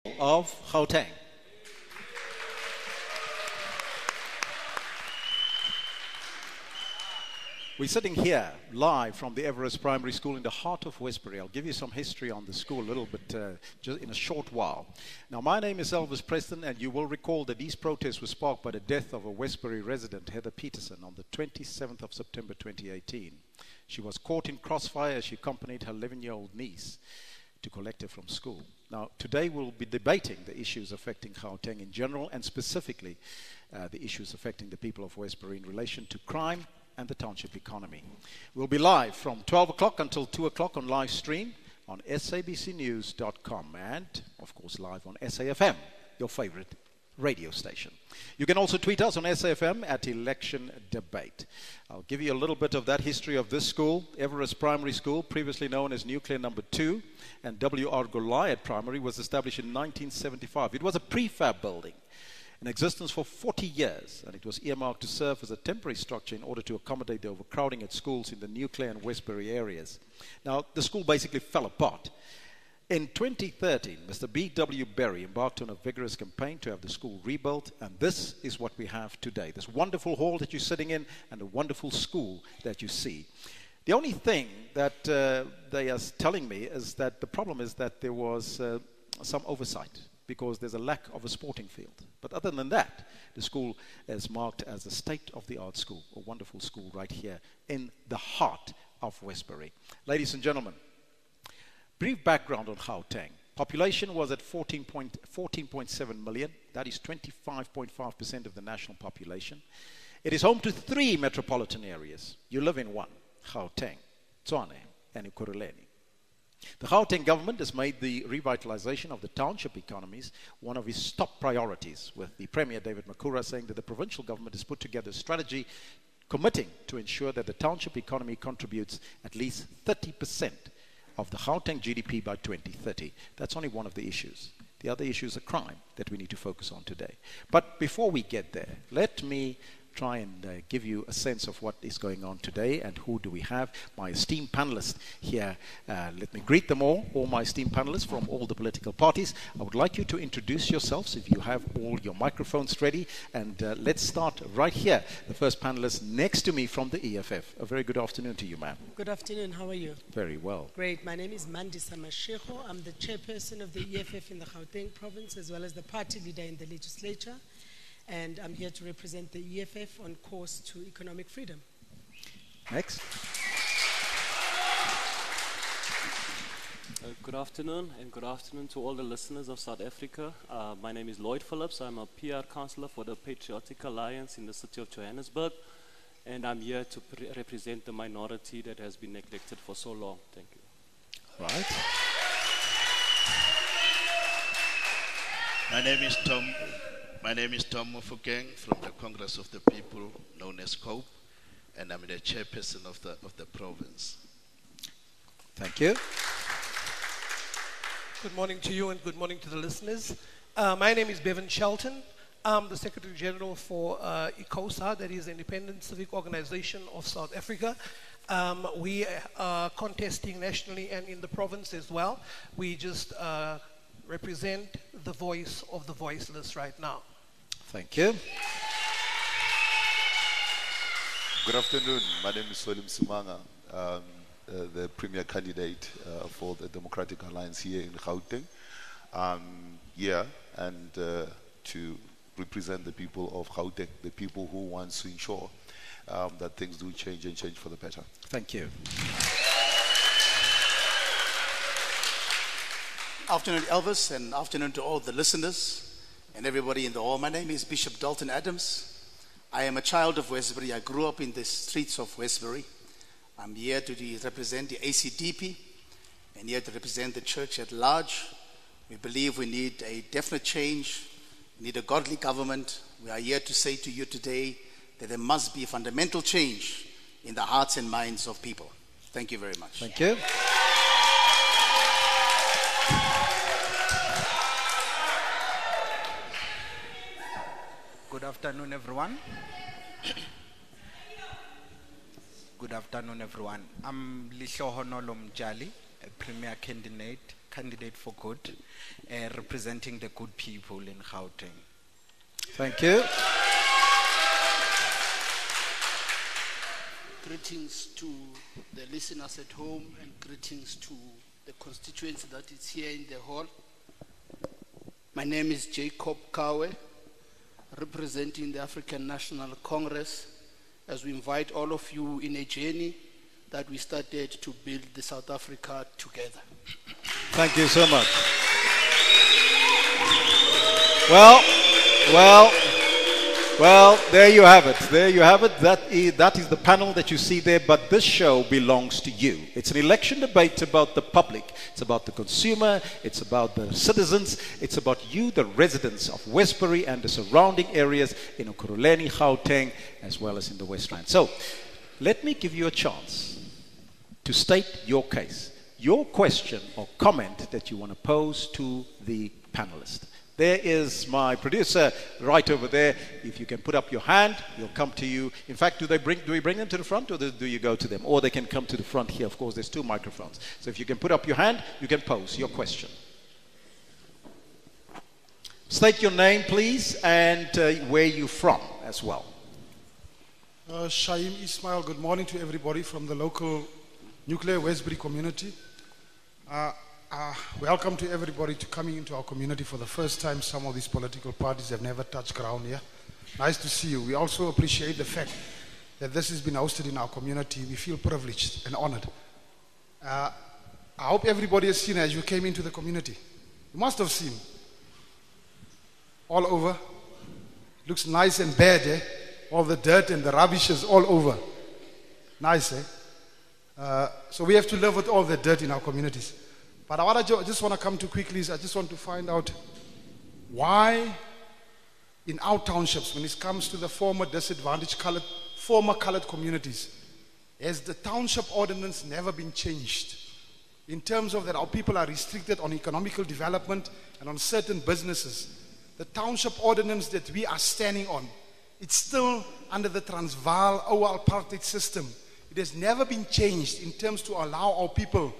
of Gauteng. We're sitting here live from the Everest Primary School in the heart of Westbury. I'll give you some history on the school a little bit just in a short while. Now, my name is Elvis Preston, and you will recall that these protests were sparked by the death of a Westbury resident, Heather Peterson, on the 27th of September 2018. She was caught in crossfire as she accompanied her 11-year-old niece to collect her from school. Now, today we'll be debating the issues affecting Gauteng in general, and specifically the issues affecting the people of Westbury in relation to crime and the township economy. We'll be live from 12 o'clock until 2 o'clock on live stream on SABCnews.com and, of course, live on SAfm, your favorite radio station. You can also tweet us on SAfm at Election Debate. I'll give you a little bit of that history of this school, Everest Primary School, previously known as Newclare number 2, and W.R. Goliath Primary was established in 1975. It was a prefab building in existence for 40 years, and it was earmarked to serve as a temporary structure in order to accommodate the overcrowding at schools in the Newclare and Westbury areas. Now, the school basically fell apart. In 2013, Mr. B.W. Berry embarked on a vigorous campaign to have the school rebuilt, and this is what we have today. This wonderful hall that you're sitting in and a wonderful school that you see. The only thing that they are telling me is that the problem is that there was some oversight, because there's a lack of a sporting field. But other than that, the school is marked as a state-of-the-art school, a wonderful school right here in the heart of Westbury. Ladies and gentlemen, brief background on Gauteng. Population was at 14.7 million. That is 25.5% of the national population. It is home to 3 metropolitan areas. You live in one, Gauteng, Tshwane, and Ekurhuleni. The Gauteng government has made the revitalization of the township economies one of its top priorities, with the Premier David Makura saying that the provincial government has put together a strategy committing to ensure that the township economy contributes at least 30% of the Gauteng GDP by 2030. That's only one of the issues. The other issues are crime that we need to focus on today. But before we get there, let me try and give you a sense of what is going on today and who do we have. My esteemed panelists here. Let me greet them all my esteemed panelists from all the political parties. I would like you to introduce yourselves if you have all your microphones ready. And let's start right here. The first panelist next to me from the EFF. A very good afternoon to you, ma'am. Good afternoon. How are you? Very well. Great. My name is Mandisa Mashego. I'm the chairperson of the EFF in the Gauteng province, as well as the party leader in the legislature. And I'm here to represent the EFF on course to economic freedom. Next. Good afternoon, and good afternoon to all the listeners of South Africa. My name is Lloyd Phillips. I'm a PR councillor for the Patriotic Alliance in the city of Johannesburg, and I'm here to represent the minority that has been neglected for so long. Thank you. Right. My name is Tom Mofokeng from the Congress of the People, known as COPE, and I'm the chairperson of the province. Thank you. Good morning to you and good morning to the listeners. My name is Bevan Shelton. I'm the Secretary General for ICOSA, that is the Independent Civic Organization of South Africa. We are contesting nationally and in the province as well. We just represent the voice of the voiceless right now. Thank you. Good afternoon. My name is Solim Simanga, the premier candidate for the Democratic Alliance here in Gauteng. Here and to represent the people of Gauteng, the people who want to ensure that things do change and change for the better. Thank you. Afternoon, Elvis, and afternoon to all the listeners and everybody in the hall. My name is Bishop Dalton Adams. I am a child of Westbury. I grew up in the streets of Westbury. I'm here to represent the ACDP and here to represent the church at large. We believe we need a definite change. We need a godly government. We are here to say to you today that there must be a fundamental change in the hearts and minds of people. Thank you very much. Thank you. Good afternoon, everyone. Good afternoon, everyone. I'm Lihlohonolo Mjali, a premier candidate candidate for good, representing the good people in Gauteng. Thank you. Greetings to the listeners at home and greetings to the constituency that is here in the hall. My name is Jacob Kawe, representing the African National Congress, as we invite all of you in a journey that we started to build the South Africa together. Thank you so much. Well, there you have it. There you have it. That is the panel that you see there, but this show belongs to you. It's an election debate about the public. It's about the consumer. It's about the citizens. It's about you, the residents of Westbury and the surrounding areas in Ekurhuleni, Gauteng, as well as in the West Rand. So, let me give you a chance to state your case, your question or comment that you want to pose to the panelist. There is my producer right over there. If you can put up your hand, he'll come to you. In fact, do we bring them to the front, or do you go to them? Or they can come to the front here. Of course, there's 2 microphones. So if you can put up your hand, you can pose your question. State your name, please, and where you're from as well. Shaim Ismail, good morning to everybody from the local Newclare Westbury community. Welcome to everybody to coming into our community for the first time. Some of these political parties have never touched ground here. Nice to see you. We also appreciate the fact that this has been hosted in our community. We feel privileged and honored. I hope everybody has seen as you came into the community. You must have seen. All over. Looks nice and bad, eh? All the dirt and the rubbish is all over. Nice, eh? So we have to live with all the dirt in our communities. But what I just want to come to quickly is I just want to find out why in our townships, when it comes to the former colored communities, has the township ordinance never been changed? In terms of that our people are restricted on economical development and on certain businesses. The township ordinance that we are standing on, it's still under the Transvaal our apartheid system. It has never been changed in terms to allow our people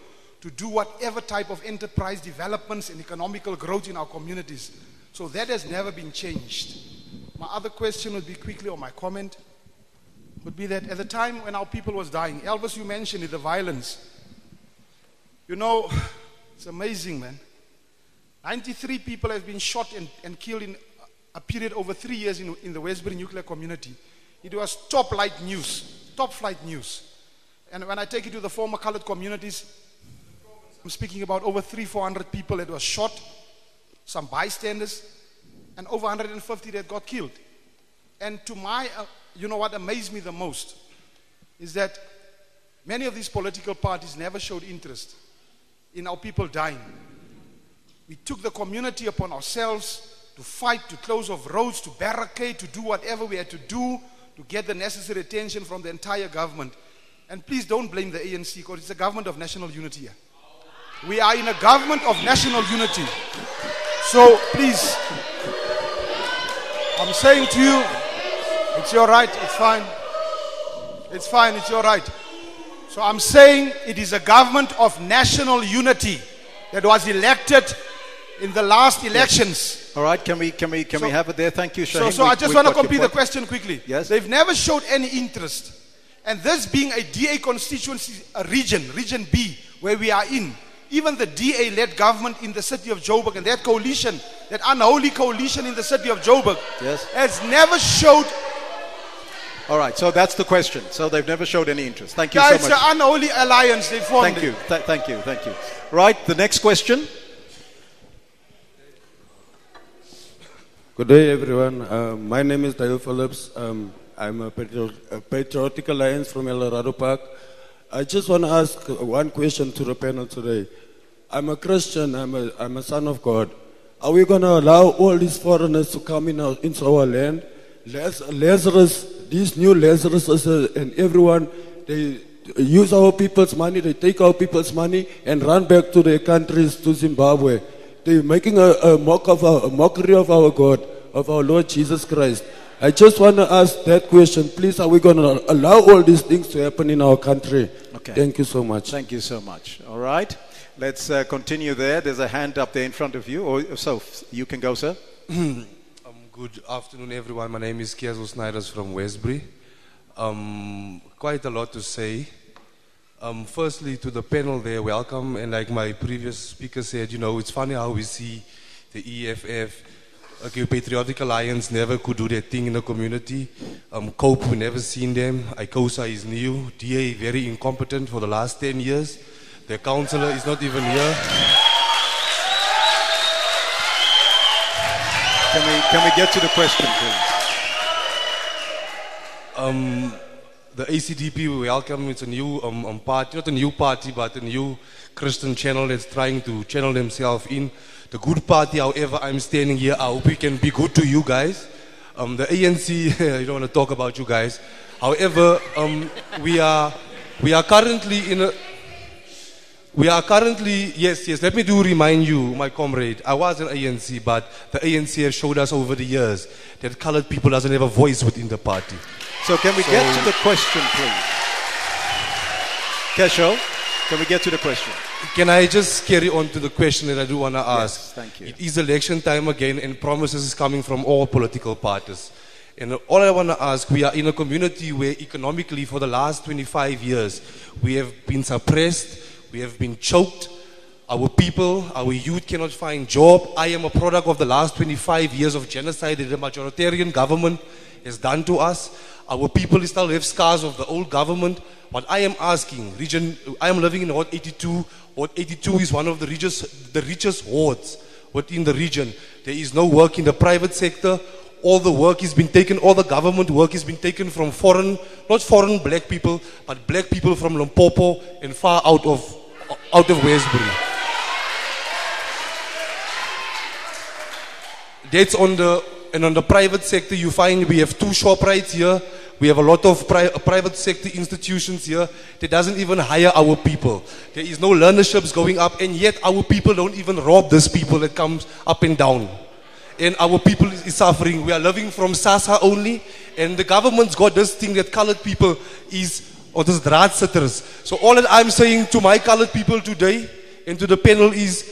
to do whatever type of enterprise developments and economical growth in our communities. So that has never been changed. My other question would be quickly, or my comment, would be that at the time when our people was dying, Elvis, you mentioned it, the violence. You know, it's amazing, man. 93 people have been shot and killed in a period over 3 years in the Westbury nuclear community. It was top flight news. And when I take it to the former colored communities, I'm speaking about over 300-400 people that were shot, some bystanders, and over 150 that got killed. And to my, you know what amazed me the most is that many of these political parties never showed interest in our people dying. We took the community upon ourselves to fight, to close off roads, to barricade, to do whatever we had to do to get the necessary attention from the entire government. And please don't blame the ANC, because it's a government of national unity here. We are in a government of national unity. So please, I'm saying to you, it's your right, it's fine. It's fine, it's your right. So I'm saying it is a government of national unity that was elected in the last elections. All right, can we have it there? Thank you, Shaheen. So I just want to complete the question quickly. Yes. They've never showed any interest. And this being a DA constituency, a region B, where we are in, even the DA-led government in the city of Joburg and that coalition, that unholy coalition in the city of Joburg, yes, has never showed. All right, so that's the question. So they've never showed any interest. Thank you so much. It's an unholy alliance they formed. Thank you. Thank you. Right, the next question. Good day, everyone. My name is Dale Phillips. I'm a Patriotic Alliance from El Dorado Park. I just want to ask one question to the panel today. I'm a Christian. I'm a son of God. Are we going to allow all these foreigners to come into our land? Lazarus, these new Lazarus and everyone, they use our people's money, they take our people's money and run back to their countries, to Zimbabwe. They're making a mockery of our God, of our Lord Jesus Christ. I just want to ask that question, please. Are we going to allow all these things to happen in our country? Okay. Thank you so much. Thank you so much. All right. Let's continue there. There's a hand up there in front of you. Or so you can go, sir. Good afternoon, everyone. My name is Keazo Snyders from Westbury. Quite a lot to say. Firstly, to the panel there, welcome. And like my previous speaker said, you know, it's funny how we see the EFF, okay, Patriotic Alliance never could do their thing in the community. COPE, we never seen them. ICOSA is new. DA, very incompetent for the last 10 years. The councillor is not even here. Can we get to the question, please? The ACDP, we welcome. It's a new party, not a new party, but a new Christian channel that's trying to channel themselves in. The good party, however, I'm standing here. I hope we can be good to you guys. The ANC, I don't want to talk about you guys. However, we are currently in a... yes, let me remind you, my comrade, I was an ANC, but the ANC has showed us over the years that colored people doesn't have a voice within the party. So can we get to the question, please? Kesho, can we get to the question? Can I just carry on to the question that I do want to ask? Yes, thank you. It is election time again, and promises is coming from all political parties. And all I want to ask, we are in a community where economically for the last 25 years, we have been suppressed, we have been choked. Our people, our youth cannot find job. I am a product of the last 25 years of genocide that the majoritarian government has done to us. Our people still have scars of the old government. What I am asking, I am living in Ward 82. Ward 82 is one of the richest wards within the region. There is no work in the private sector. All the work has been taken, all the government work has been taken from not foreign black people, but black people from Limpopo and far out of Westbury. That's on the private sector. You find we have 2 ShopRites here. We have a lot of private sector institutions here that doesn't even hire our people. There is no learnerships going up, and yet our people don't even rob these people that comes up and down. And our people is suffering. We are living from SASA only, and the government's got this thing that colored people is, or this draadsitters. So all that I'm saying to my colored people today and to the panel is,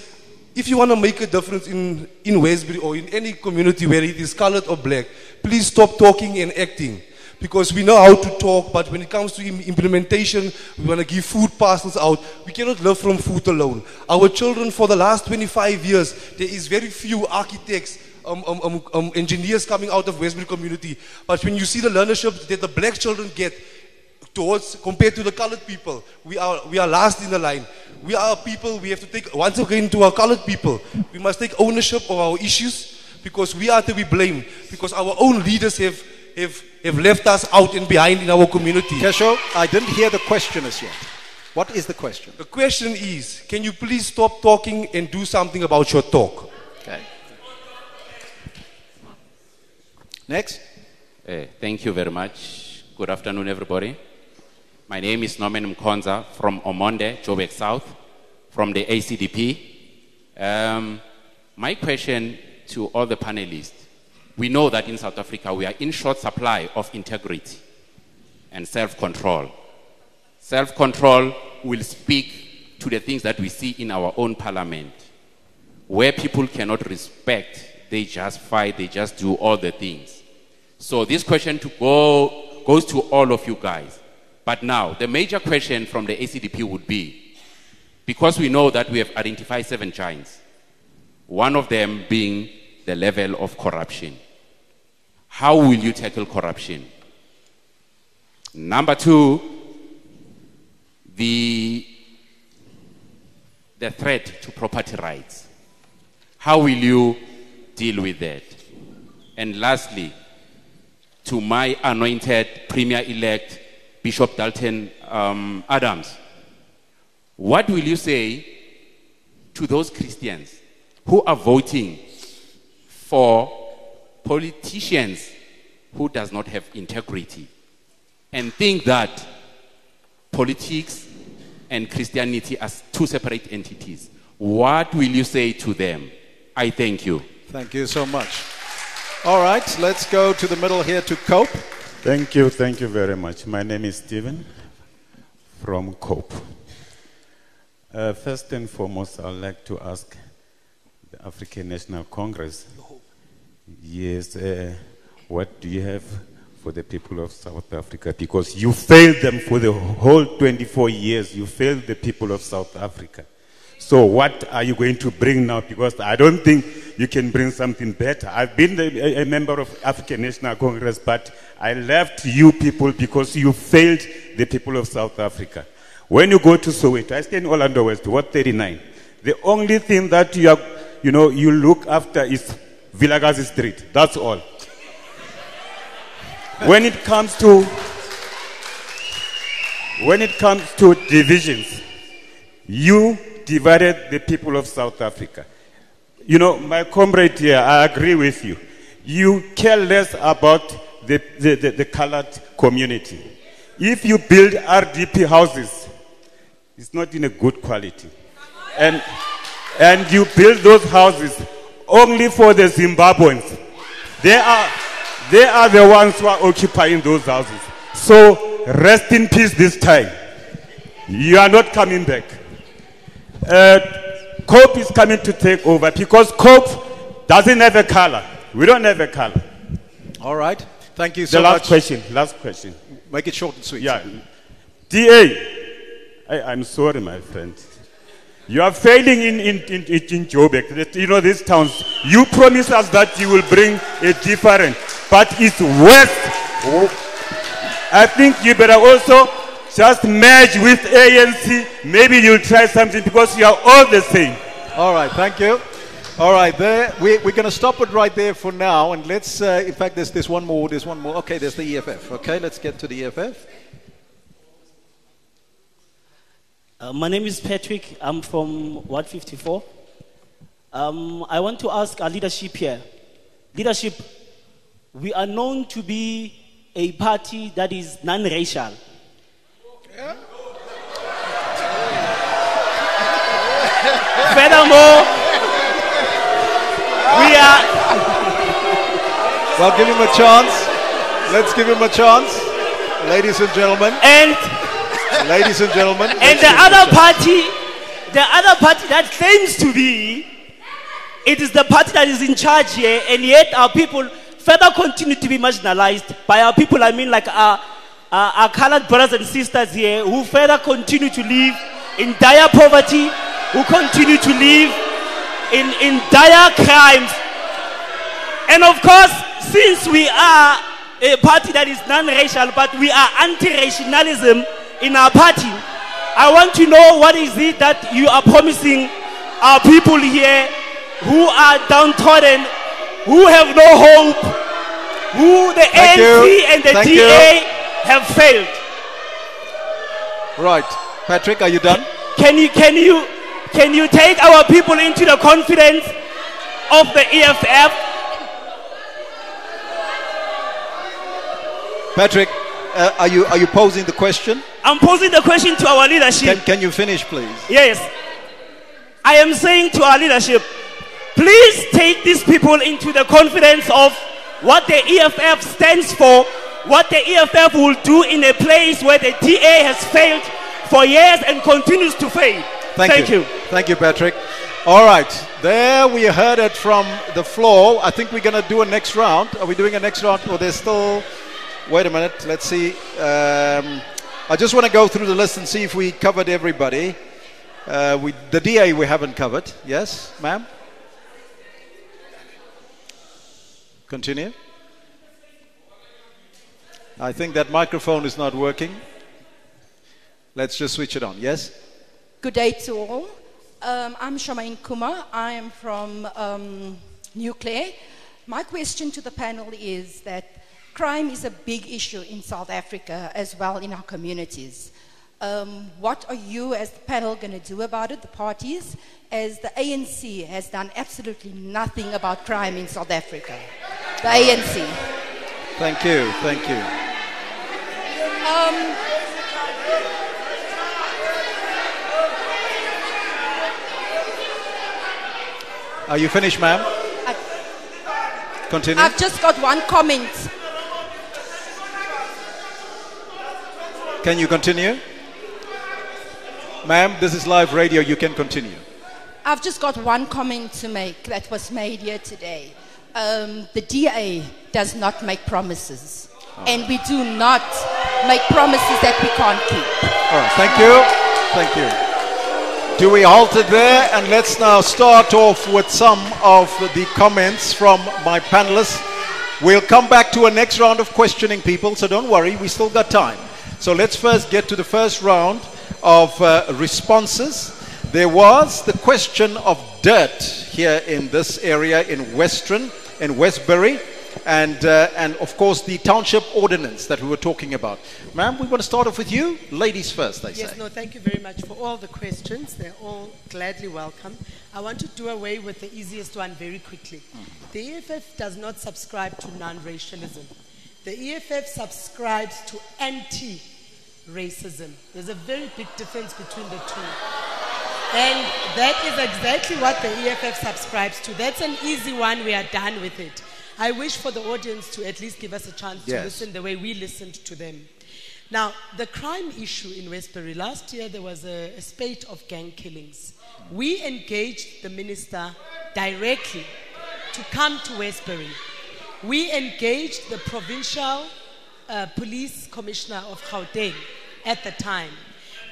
if you want to make a difference in Westbury or in any community where it is colored or black, please stop talking and acting. Because we know how to talk, but when it comes to implementation, we want to give food parcels out. We cannot live from food alone. Our children, for the last 25 years, there is very few architects, engineers coming out of Westbury community. But when you see the learnership that the black children get compared to the colored people, we are last in the line. We are a people, we have to take, once again, to our colored people, we must take ownership of our issues, because we are to be blamed, because our own leaders have left us out and behind in our community. Kesho, I didn't hear the question as yet. What is the question? The question is, can you please stop talking and do something about your talk? Okay. Next. Thank you very much. Good afternoon, everybody. My name is Norman Mkonza from Omonde, Joburg South, from the ACDP. My question to all the panelists. We know that in South Africa, we are in short supply of integrity and self-control. Self-control will speak to the things that we see in our own parliament, where people cannot respect, they just fight, they just do all the things. So this question goes to all of you guys. But now, the major question from the ACDP would be, because we know that we have identified 7 giants, one of them being the level of corruption. How will you tackle corruption? Number 2, the threat to property rights. How will you deal with that? And lastly, to my anointed Premier-elect, Bishop Dalton Adams, what will you say to those Christians who are voting for politicians who does not have integrity and think that politics and Christianity are 2 separate entities? What will you say to them? I thank you. Thank you so much. All right, let's go to the middle here to COPE. Thank you very much. My name is Stephen from COPE. First and foremost, I'd like to ask the African National Congress, yes, what do you have for the people of South Africa? Because you failed them for the whole 24 years. You failed the people of South Africa. So what are you going to bring now? Because I don't think you can bring something better. I've been a member of African National Congress, but I left you people because you failed the people of South Africa. When you go to Soweto, I stay in Orlando West, Ward 39. The only thing that you look after is Vilakazi Street. That's all. When it comes to divisions, you divided the people of South Africa. My comrade here, I agree with you. You care less about the colored community. If you build RDP houses, it's not in a good quality. And you build those houses only for the Zimbabweans. They are the ones who are occupying those houses. So rest in peace this time. You are not coming back. COPE is coming to take over because COPE doesn't have a color. We don't have a color. All right. Thank you so much. The last question. Make it short and sweet. Yeah. DA, I'm sorry, my friend. You are failing in Joburg. These towns. You promised us that you will bring a different, but it's worse. I think you better also just merge with ANC. Maybe you'll try something because you are all the same. All right, thank you. All right, we're going to stop it right there for now. And let's, in fact, there's one more. Okay, there's the EFF. Okay, let's get to the EFF. My name is Patrick. I'm from Ward 54. I want to ask our leadership here. Leadership, we are known to be a party that is non-racial. Yeah. Furthermore, we are... Well, give him a chance. Let's give him a chance, ladies and gentlemen. Ladies and gentlemen. And the other party that claims to be, it is the party that is in charge here, and yet our people further continue to be marginalized. By our people, I mean like our colored brothers and sisters here who further continue to live in dire poverty, who continue to live in dire crimes. And of course, since we are a party that is non-racial, but we are anti-racialism in our party, I want to know what is it that you are promising our people here who are downtrodden, who have no hope, who the ANC and the DA have failed. Right. Patrick, are you done? Can you take our people into the confidence of the EFF? Patrick, are you posing the question? I'm posing the question to our leadership. Can you finish, please? Yes. I am saying to our leadership, please take these people into the confidence of what the EFF stands for, what the EFF will do in a place where the DA has failed for years and continues to fail. Thank you. Thank you, Patrick. All right. There we heard it from the floor. I think we're going to do a next round. Are we doing a next round? Or there's still... Wait a minute. Let's see. I just want to go through the list and see if we covered everybody. The DA we haven't covered. Yes, ma'am? Continue. I think that microphone is not working. Let's just switch it on. Yes? Good day to all. I'm Shamaine Kuma. I am from Newclare. My question to the panel is that crime is a big issue in South Africa as well in our communities. What are you as the panel going to do about it, the parties, as the ANC has done absolutely nothing about crime in South Africa? The ANC. Thank you. Are you finished, ma'am? Continue. I've just got one comment. Can you continue? Ma'am, this is live radio. You can continue. I've just got one comment to make that was made here today. The DA does not make promises. And we do not make promises that we can't keep. All right, thank you. Thank you. Do we halt it there? And let's now start off with some of the comments from my panelists. We'll come back to a next round of questioning, people, so don't worry, we still got time. So let's first get to the first round of responses. There was the question of dirt here in this area in Westbury, and of course the township ordinance that we were talking about. Ma'am, we want to start off with you. Ladies first, I say. Yes, no, thank you very much for all the questions. They're all gladly welcome. I want to do away with the easiest one very quickly. The EFF does not subscribe to non-racialism. The EFF subscribes to anti-racism. There's a very big difference between the two. And that is exactly what the EFF subscribes to. That's an easy one. We are done with it. I wish for the audience to at least give us a chance to listen the way we listened to them. Now, the crime issue in Westbury, last year there was a spate of gang killings. We engaged the minister directly to come to Westbury. We engaged the provincial police commissioner of Gauteng at the time.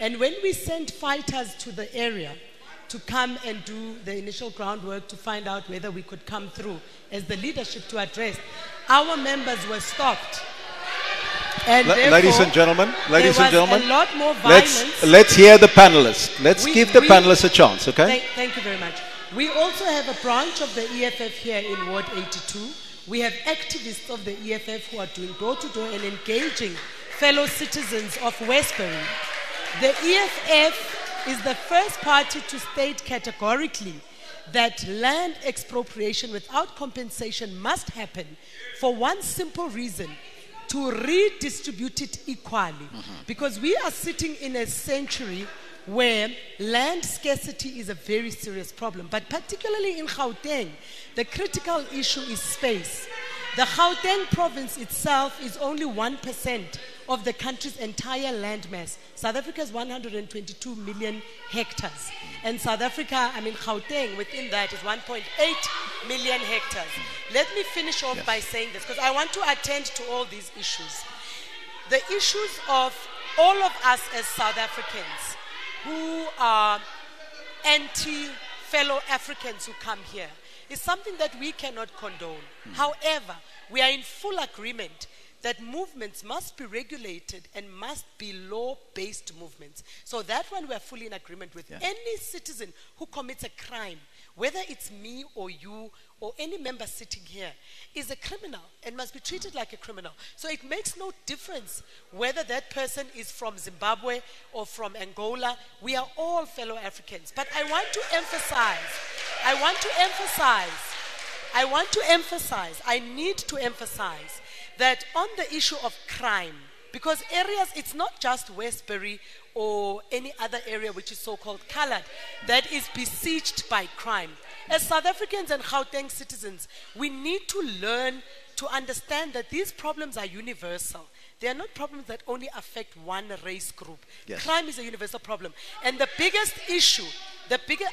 And when we sent fighters to the area to come and do the initial groundwork to find out whether we could come through as the leadership to address, our members were stopped. And ladies and gentlemen, a lot more violence. Let's hear the panelists. Let's give the panelists a chance, okay? Thank you very much. We also have a branch of the EFF here in Ward 82. We have activists of the EFF who are doing door-to-door and engaging fellow citizens of Westbury. The EFF is the first party to state categorically that land expropriation without compensation must happen for one simple reason: to redistribute it equally. Because we are sitting in a century where land scarcity is a very serious problem. But particularly in Gauteng, the critical issue is space. The Gauteng province itself is only 1% of the country's entire land mass. South Africa is 122 million hectares. And Gauteng within that is 1.8 million hectares. Let me finish off by saying this, because I want to attend to all these issues. The issues of all of us as South Africans who are anti-fellow Africans who come here is something that we cannot condone. However, we are in full agreement that movements must be regulated and must be law-based movements. So that one we are fully in agreement with. Any citizen who commits a crime, whether it's me or you or any member sitting here, is a criminal and must be treated like a criminal. So it makes no difference whether that person is from Zimbabwe or from Angola. We are all fellow Africans. But I want to need to emphasize that on the issue of crime, because areas, it's not just Westbury or any other area which is so-called colored, that is besieged by crime. As South Africans and Gauteng citizens, we need to learn to understand that these problems are universal. They are not problems that only affect one race group. Crime is a universal problem. And the biggest issue,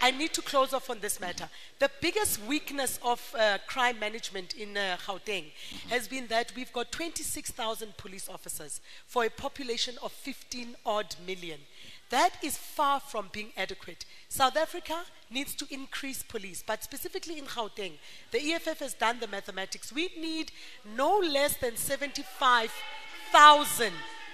I need to close off on this matter. The biggest weakness of crime management in Gauteng has been that we've got 26,000 police officers for a population of 15 odd million. That is far from being adequate. South Africa needs to increase police, but specifically in Gauteng, the EFF has done the mathematics. We need no less than 75,000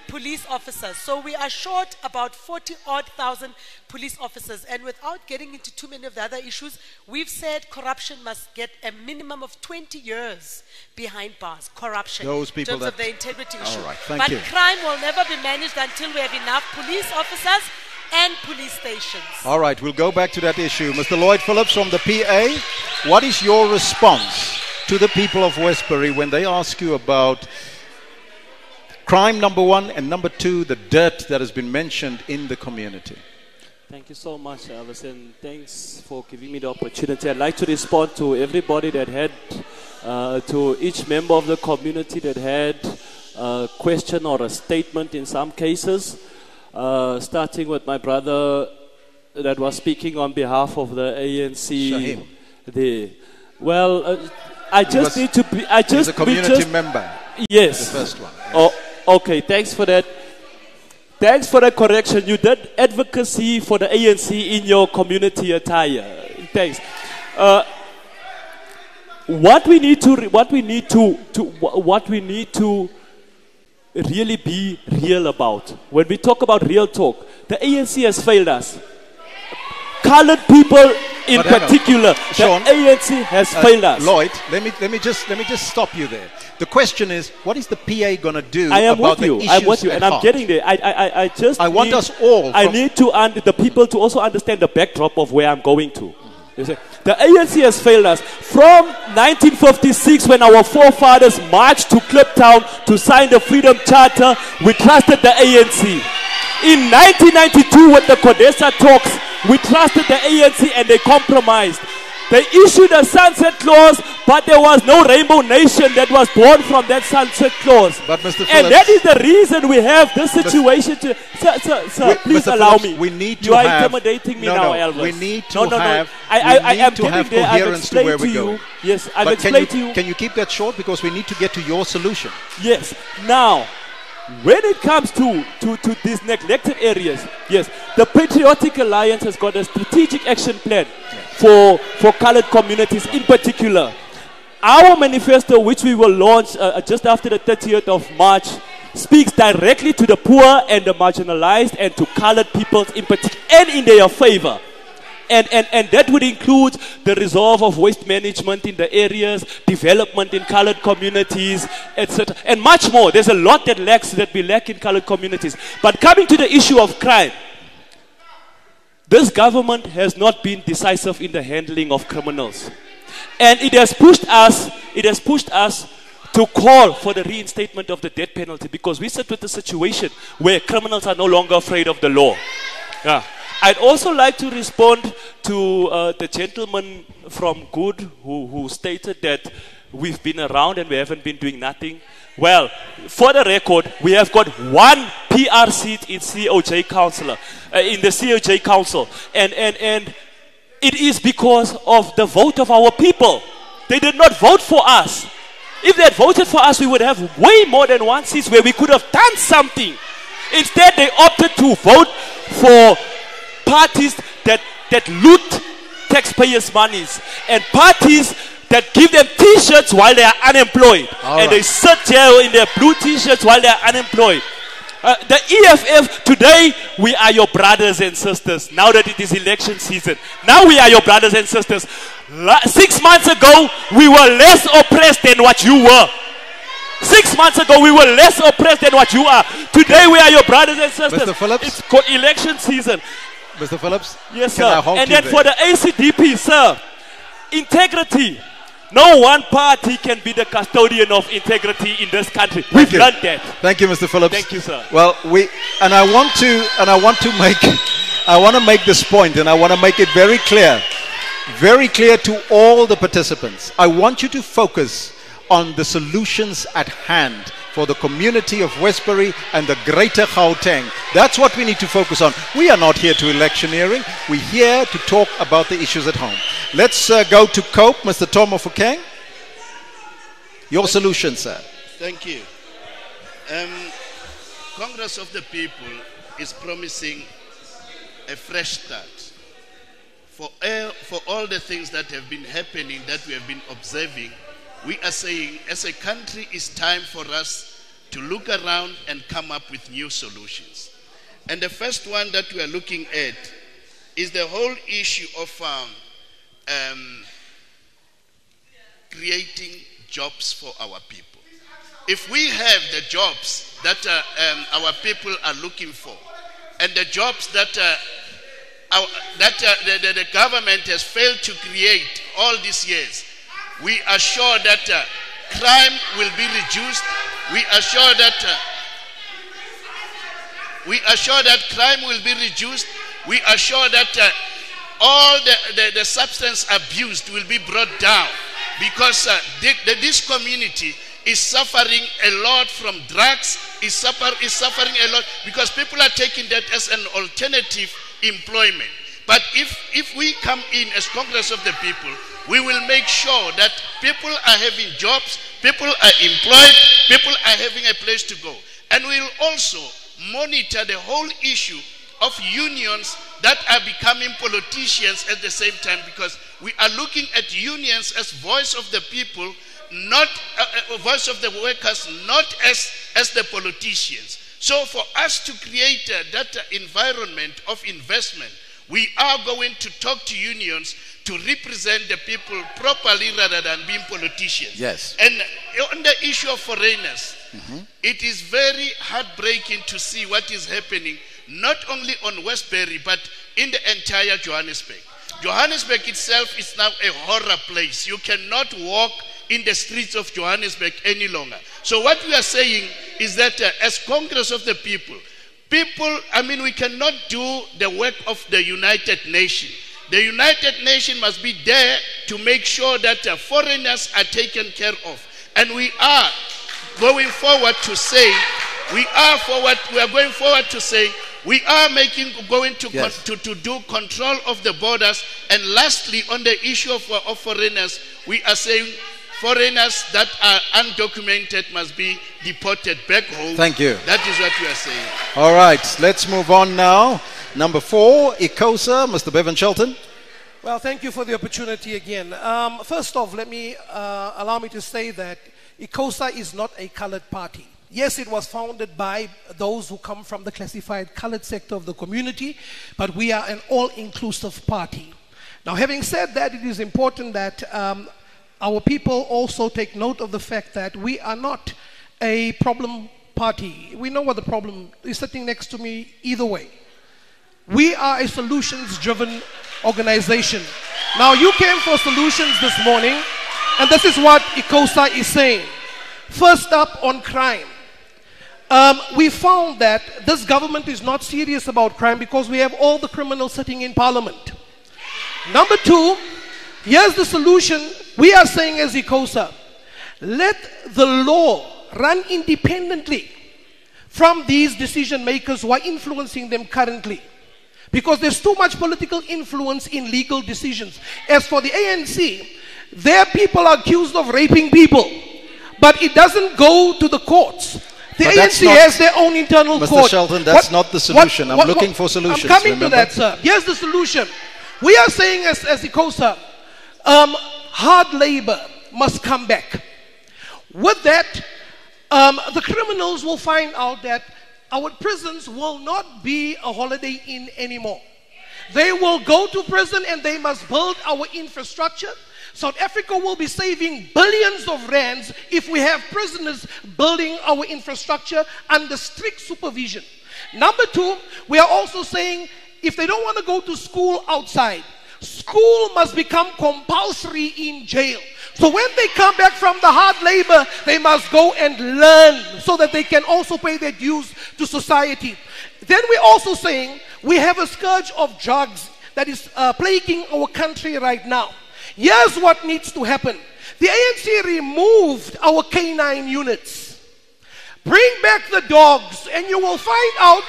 police officers. So we are short about 40,000 police officers. And without getting into too many of the other issues, we've said corruption must get a minimum of 20 years behind bars. Corruption. Those people in terms of the integrity issue. All right, thank you. But crime will never be managed until we have enough police officers and police stations. All right, we'll go back to that issue. Mr. Lloyd Phillips from the PA, what is your response to the people of Westbury when they ask you about crime, number one, and number two, the dirt that has been mentioned in the community? Thank you so much, Elvis, and thanks for giving me the opportunity. I'd like to respond to everybody that had, to each member of the community that had a question or a statement in some cases. Starting with my brother that was speaking on behalf of the ANC. Shahim. There. Well, I just need to be. I just He's a community member. Yes. The first one. Oh, okay. Thanks for that. Thanks for the correction. You did advocacy for the ANC in your community attire. Thanks. What we need to really be real about, when we talk about real talk, the ANC has failed us. Colored people in particular, Sean, the ANC has failed us. Lloyd, let me just stop you there. The question is, what is the PA going to do I am about with you. the issues I'm with you, at and I'm heart? getting there. I want us all. I need the people to also understand the backdrop of where I'm going to. You see, the ANC has failed us from 1956, when our forefathers marched to Kliptown to sign the Freedom Charter. We trusted the ANC. In 1992, with the Codesa talks, we trusted the ANC and they compromised. They issued a sunset clause, but there was no Rainbow Nation that was born from that sunset clause. But Mr. Phillips, and that is the reason we have this situation. Sir, please Mr. allow Phillips, me. we need to you are have, intimidating me now, Elvis. We need to no. have. I am to getting have there. I've coherence to where explained we to go. you. Yes, I've But explained to you. Can you keep that short, because we need to get to your solution? Yes. Now, when it comes to these neglected areas, yes, the Patriotic Alliance has got a strategic action plan for colored communities in particular. Our manifesto, which we will launch just after the 30th of March, speaks directly to the poor and the marginalized and to colored peoples in particular and in their favor. And that would include the resolve of waste management in the areas, development in colored communities, etc. And much more. There's a lot that we lack in colored communities. But coming to the issue of crime, this government has not been decisive in the handling of criminals. And it has pushed us to call for the reinstatement of the death penalty, because we sit with a situation where criminals are no longer afraid of the law. Yeah. I'd also like to respond to the gentleman from Good who stated that we've been around and we haven't been doing nothing. Well, for the record, we have got one PR seat in COJ Council, in the COJ Council, and it is because of the vote of our people. They did not vote for us. If they had voted for us, we would have way more than one seat where we could have done something. Instead, they opted to vote for parties that loot taxpayers' monies and parties that give them t-shirts while they are unemployed. And they sit there in their blue t-shirts while they are unemployed. The EFF, today we are your brothers and sisters. Now that it is election season, now we are your brothers and sisters. 6 months ago, we were less oppressed than what you were. 6 months ago, we were less oppressed than what you are. Today we are your brothers and sisters. Mr. Phillips? It's election season. Mr. Phillips? Yes, sir. Can I halt And you then there? for the ACDP, sir, integrity. No one party can be the custodian of integrity in this country. We've learned that. Thank you, Mr. Phillips. Thank you, sir. Well, I want to make this point, and I want to make it very clear to all the participants. I want you to focus on the solutions at hand for the community of Westbury and the greater Gauteng. That's what we need to focus on. We are not here to electioneering. We're here to talk about the issues at home. Let's go to COPE, Mr. Tom Ofukeng. Your solution, sir. Thank you. Congress of the People is promising a fresh start. For all the things that have been happening, that we have been observing, we are saying, as a country, it's time for us to look around and come up with new solutions. And the first one that we are looking at is the whole issue of creating jobs for our people. If we have the jobs that our people are looking for, and the jobs that the government has failed to create all these years, we are sure that crime will be reduced. We are sure that crime will be reduced. We are sure that all the substance abuse will be brought down, because this community is suffering a lot from drugs. Is suffering a lot because people are taking that as an alternative employment. But if we come in as Congress of the People, we will make sure that people are having jobs, people are employed, people are having a place to go. And we will also monitor the whole issue of unions that are becoming politicians at the same time, because we are looking at unions as voice of the people, not voice of the workers, not as the politicians. So for us to create that environment of investment, we are going to talk to unions to represent the people properly rather than being politicians. Yes. And on the issue of foreigners, it is very heartbreaking to see what is happening, not only on Westbury, but in the entire Johannesburg. Johannesburg itself is now a horror place. You cannot walk in the streets of Johannesburg any longer. So what we are saying is that as Congress of the People, we cannot do the work of the United Nations. The United Nations must be there to make sure that foreigners are taken care of. And we are going forward to say, we are going to do control of the borders. And lastly, on the issue of foreigners, we are saying foreigners that are undocumented must be deported back home. Thank you. That is what we are saying. All right, let's move on now. Number 4, ICOSA, Mr. Bevan Shelton. Well, thank you for the opportunity again. First off, allow me to say that ICOSA is not a colored party. Yes, it was founded by those who come from the classified colored sector of the community, but we are an all-inclusive party. Now, having said that, it is important that our people also take note of the fact that we are not a problem party. We know what the problem is sitting next to me either way. We are a solutions-driven organization. Now, you came for solutions this morning, and this is what ICOSA is saying. First up, on crime. We found that this government is not serious about crime because we have all the criminals sitting in parliament. Number 2, here's the solution. We are saying as ICOSA, let the law run independently from these decision makers who are influencing them currently. Because there's too much political influence in legal decisions. As for the ANC, their people are accused of raping people, but it doesn't go to the courts. The ANC has their own internal court. Mr. Shelton, that's not the solution. I'm looking for solutions. I'm coming to that, sir. Here's the solution. We are saying as ICOSA, hard labor must come back. With that, the criminals will find out that our prisons will not be a holiday inn anymore. They will go to prison and they must build our infrastructure. South Africa will be saving billions of rands if we have prisoners building our infrastructure under strict supervision. Number 2, we are also saying if they don't want to go to school outside, school must become compulsory in jail. So when they come back from the hard labor, they must go and learn so that they can also pay their dues to society. Then we're also saying we have a scourge of drugs that is plaguing our country right now. Here's what needs to happen. The ANC removed our K9 units. Bring back the dogs and you will find out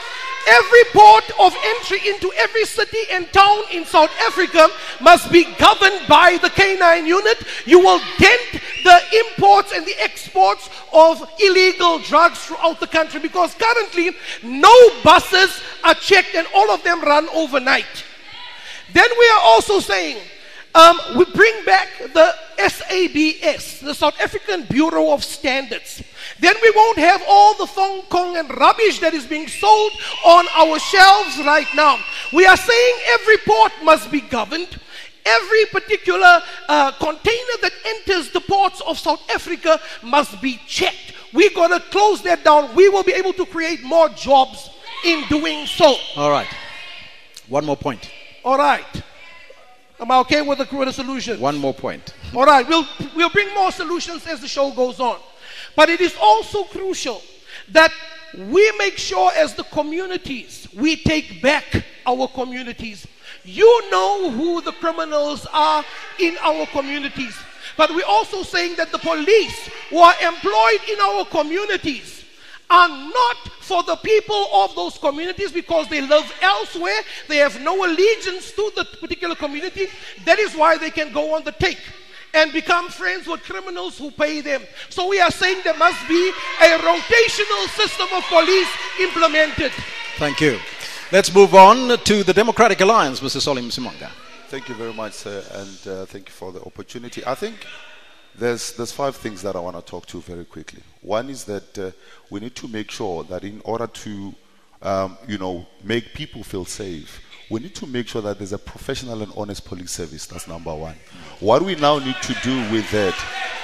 every port of entry into every city and town in South Africa must be governed by the K9 unit. You will dent the imports and the exports of illegal drugs throughout the country because currently no buses are checked and all of them run overnight. Then we are also saying we bring back the SABC, the South African Bureau of Standards. Then we won't have all the Hong Kong and rubbish that is being sold on our shelves right now. We are saying every port must be governed. Every particular container that enters the ports of South Africa must be checked. We're going to close that down. We will be able to create more jobs in doing so. All right. One more point. All right. Am I okay with the solution? One more point. All right, we'll bring more solutions as the show goes on. But it is also crucial that we make sure as the communities, we take back our communities. You know who the criminals are in our communities. But we're also saying that the police who are employed in our communities are not for the people of those communities because they live elsewhere. They have no allegiance to the particular community. That is why they can go on the take and become friends with criminals who pay them. So we are saying there must be a rotational system of police implemented. Thank you. Let's move on to the Democratic Alliance, Mr. Solim Simanga. Thank you very much, sir, and thank you for the opportunity. I think there's 5 things that I want to talk to very quickly. One is that we need to make sure that in order to, make people feel safe, we need to make sure that there's a professional and honest police service. That's number one. What we now need to do with that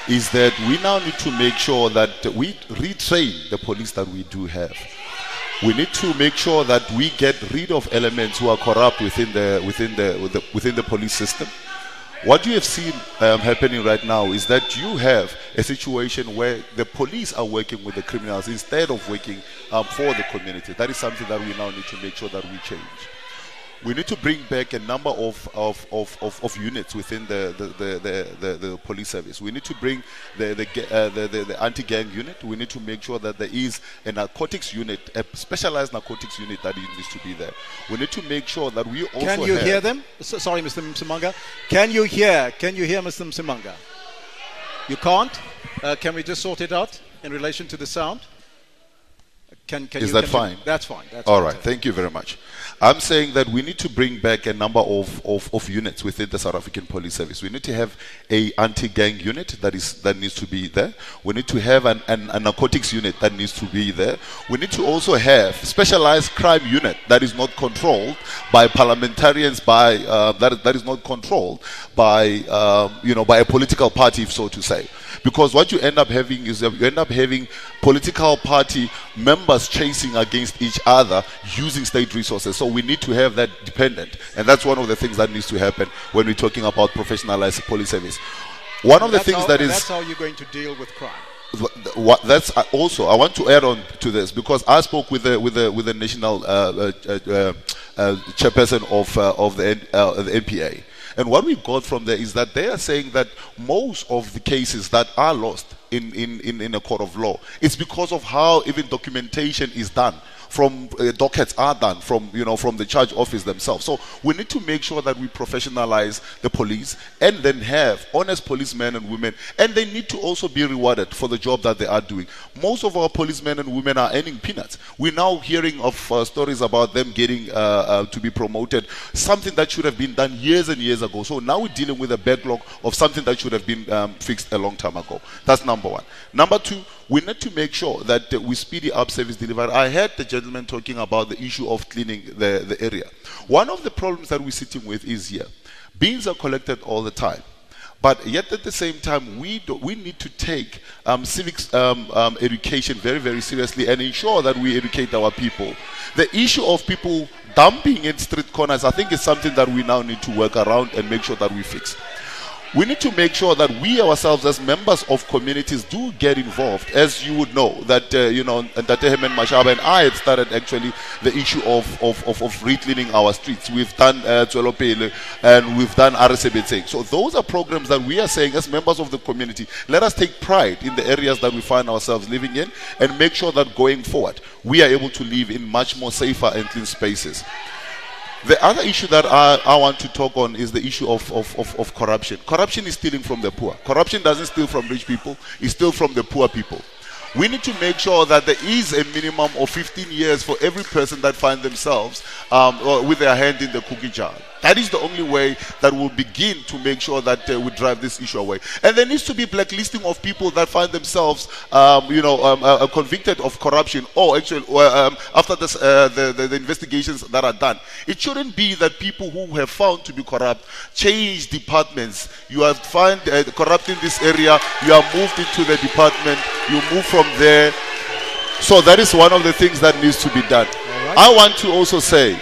is that we now need to make sure that we retrain the police that we do have. We need to make sure that we get rid of elements who are corrupt within the police system. What you have seen happening right now is that you have a situation where the police are working with the criminals instead of working for the community. That is something that we now need to make sure that we change. We need to bring back a number of units within the police service. We need to bring the anti-gang unit. We need to make sure that there is a narcotics unit, a specialized narcotics unit that needs to be there. We need to make sure that we also Can you hear them? Sorry, Mr. Msimanga. Can you hear Mr. Msimanga? You can't? Can we just sort it out in relation to the sound? Is that fine? That's fine. That's all right. Thank you very much. I'm saying that we need to bring back a number of units within the South African Police Service. We need to have a anti-gang unit that needs to be there. We need to have a narcotics unit that needs to be there. We need to also have specialized crime unit that is not controlled by parliamentarians, that is not controlled by by a political party, if so to say. Because what you end up having is you end up having political party members chasing against each other using state resources. So we need to have that dependent. And that's one of the things that needs to happen when we're talking about professionalized police service. One of the things that's how you're going to deal with crime. That's also, I want to add on to this because I spoke with the national chairperson of the NPA. And what we got from there is that they are saying that most of the cases that are lost in a court of law, it's because of how even documentation is done. From dockets are done from the charge office themselves. So we need to make sure that we professionalize the police and then have honest policemen and women, and they need to also be rewarded for the job that they are doing. Most of our policemen and women are earning peanuts. We're now hearing of stories about them getting to be promoted, something that should have been done years and years ago. So now we're dealing with a backlog of something that should have been fixed a long time ago. That's number one. Number two, we need to make sure that we speedy up service delivery. I heard the gentleman talking about the issue of cleaning the area. One of the problems that we're sitting with is here. Beans are collected all the time. But yet at the same time, we need to take civics education very, very seriously and ensure that we educate our people. The issue of people dumping in street corners, I think is something that we now need to work around and make sure that we fix. We need to make sure that we ourselves as members of communities do get involved. As you would know, that Ntate Hemen Mashaba and I had started actually the issue of recleaning our streets. We've done Tswelopele and we've done SABC. So those are programs that we are saying as members of the community, let us take pride in the areas that we find ourselves living in and make sure that going forward, we are able to live in much more safer and clean spaces. The other issue that I want to talk on is the issue of corruption. Corruption is stealing from the poor. Corruption doesn't steal from rich people, it steals from the poor people. We need to make sure that there is a minimum of 15 years for every person that finds themselves with their hand in the cookie jar. That is the only way that we'll begin to make sure that we drive this issue away. And there needs to be blacklisting of people that find themselves, convicted of corruption, or actually after the investigations that are done. It shouldn't be that people who have found to be corrupt change departments. You have found corrupt in this area, you are moved into the department, you move from there. So that is one of the things that needs to be done. Right. I want to also say,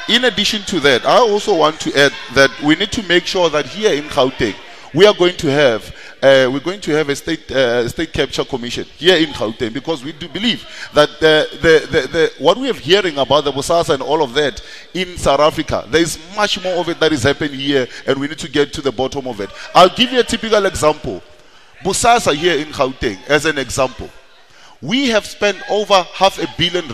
in addition to that, I also want to add that we need to make sure that here in Gauteng, we are going to have a state capture commission here in Gauteng, because we do believe that what we are hearing about the Bosasa and all of that in South Africa, there is much more of it that is happening here, and we need to get to the bottom of it. I'll give you a typical example. Bosasa here in Gauteng, as an example. We have spent over R500 million.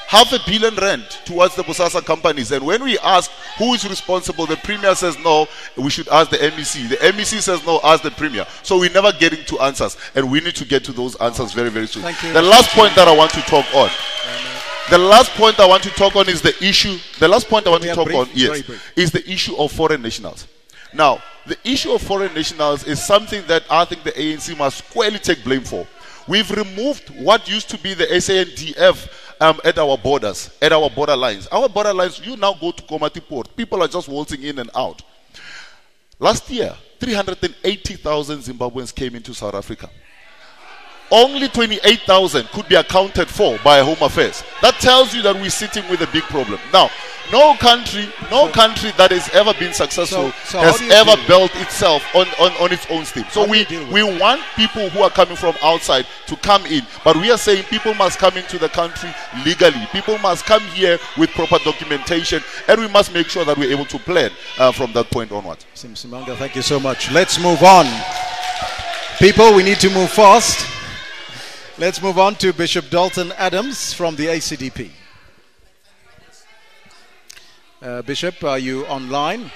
R500 million towards the Bosasa companies. And when we ask who is responsible, the Premier says no, we should ask the MEC. The MEC says no, ask the Premier. So we're never getting to answers. And we need to get to those answers very, very soon. Thank you. The last point that I want to talk on. The last point I want to talk on is the issue. The last point I want to talk on, yes, is the issue of foreign nationals. Now, the issue of foreign nationals is something that I think the ANC must squarely take blame for. We've removed what used to be the SANDF at our borders, at our border lines. Our border lines, you now go to Komati Port, people are just waltzing in and out. Last year, 380,000 Zimbabweans came into South Africa. Only 28,000 could be accounted for by Home Affairs. That tells you that we're sitting with a big problem. Now, no country that has ever been successful has ever built itself on its own steam. So we want people who are coming from outside to come in, but we are saying people must come into the country legally. People must come here with proper documentation, and we must make sure that we're able to plan from that point onwards. Simanga, thank you so much. Let's move on. People, we need to move fast. Let's move on to Bishop Dalton Adams from the ACDP. Bishop, are you online?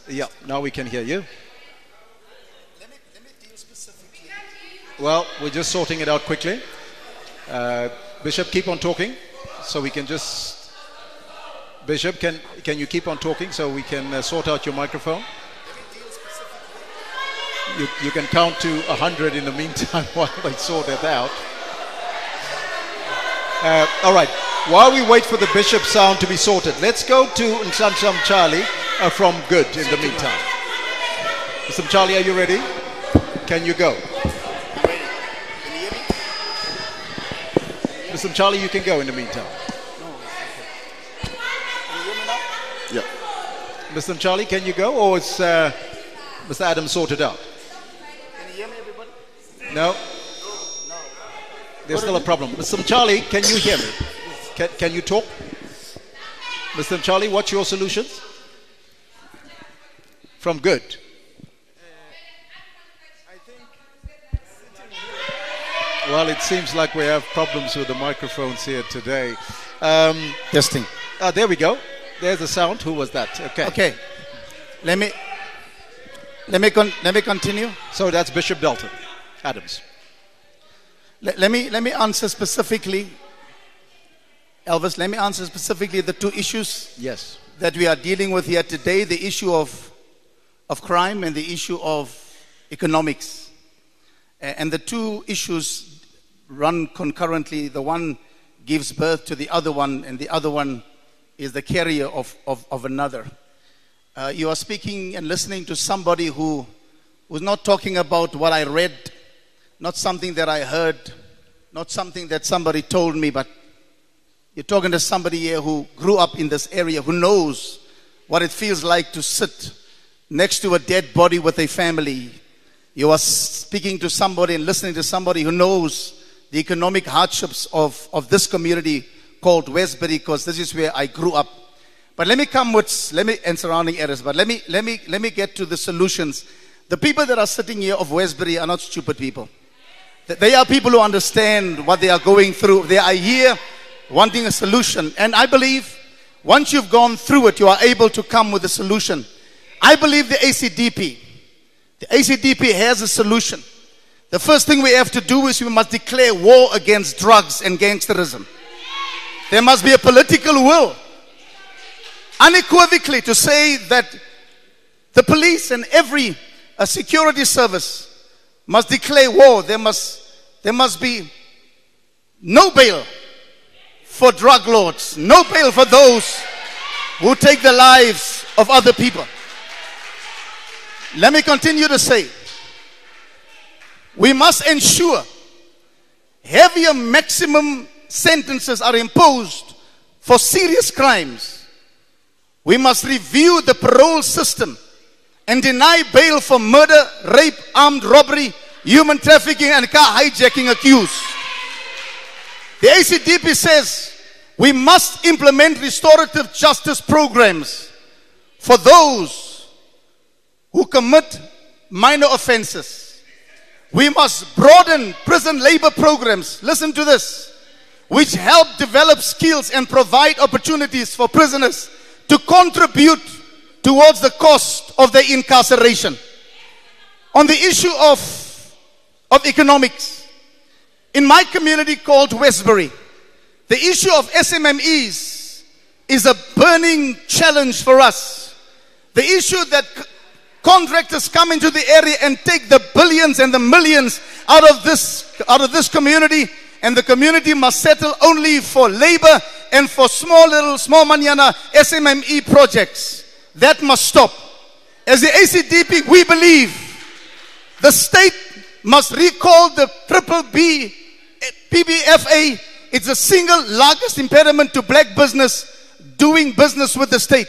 Yeah, now we can hear you. Let me deal specifically. Well, we're just sorting it out quickly. Bishop, keep on talking so we can just... Bishop, can you keep on talking so we can sort out your microphone? You can count to 100 in the meantime while they sort it out. All right. While we wait for the bishop sound to be sorted, let's go to Nsamsam Charlie from Good in the meantime. Mr. Charlie, are you ready? Can you go? I'm ready. Can you hear me? Mr. Charlie, you can go in the meantime. No, okay. Can you hear me now? Yeah. Mr. Charlie, can you go, or is Mr. Adams sorted out? Can you hear me, everybody? No? No. There's still a problem. Mr. Charlie, can you hear me? Can you talk? Mr. Charlie, what's your solutions? From Good. Well, it seems like we have problems with the microphones here today. Testing. There we go. There's the sound. Who was that? Okay. Okay. Let me continue. So that's Bishop Dalton Adams. Let me answer specifically, Elvis. Let me answer specifically the two issues. Yes. That we are dealing with here today: the issue of crime and the issue of economics. And the two issues run concurrently. The one gives birth to the other one, and the other one is the carrier of another. You are speaking and listening to somebody who's not talking about what I read, not something that I heard, not something that somebody told me, but you're talking to somebody here who grew up in this area, who knows what it feels like to sit next to a dead body with a family. You are speaking to somebody and listening to somebody who knows the economic hardships of this community called Westbury, because this is where I grew up. But and surrounding areas, but let me get to the solutions. The people that are sitting here of Westbury are not stupid people. They are people who understand what they are going through. They are here wanting a solution. And I believe once you've gone through it, you are able to come with a solution. I believe the ACDP has a solution. The first thing we have to do is we must declare war against drugs and gangsterism. There must be a political will, unequivocally, to say that the police and every security service must declare war. There must be no bail for drug lords, no bail for those who take the lives of other people. Let me continue to say, we must ensure heavier maximum sentences are imposed for serious crimes. We must review the parole system and deny bail for murder, rape, armed robbery, human trafficking, and car hijacking accused. The ACDP says we must implement restorative justice programs for those who commit minor offenses. We must broaden prison labor programs. Listen to this. Which help develop skills and provide opportunities for prisoners to contribute towards the cost of their incarceration. On the issue of economics, in my community called Westbury, the issue of SMMEs is a burning challenge for us. The issue that contractors come into the area and take the billions and the millions out of this community, and the community must settle only for labor and for small manana SMME projects. That must stop. As the ACDP, we believe the state must recall the BBB PBFA. It's the single largest impediment to black business doing business with the state.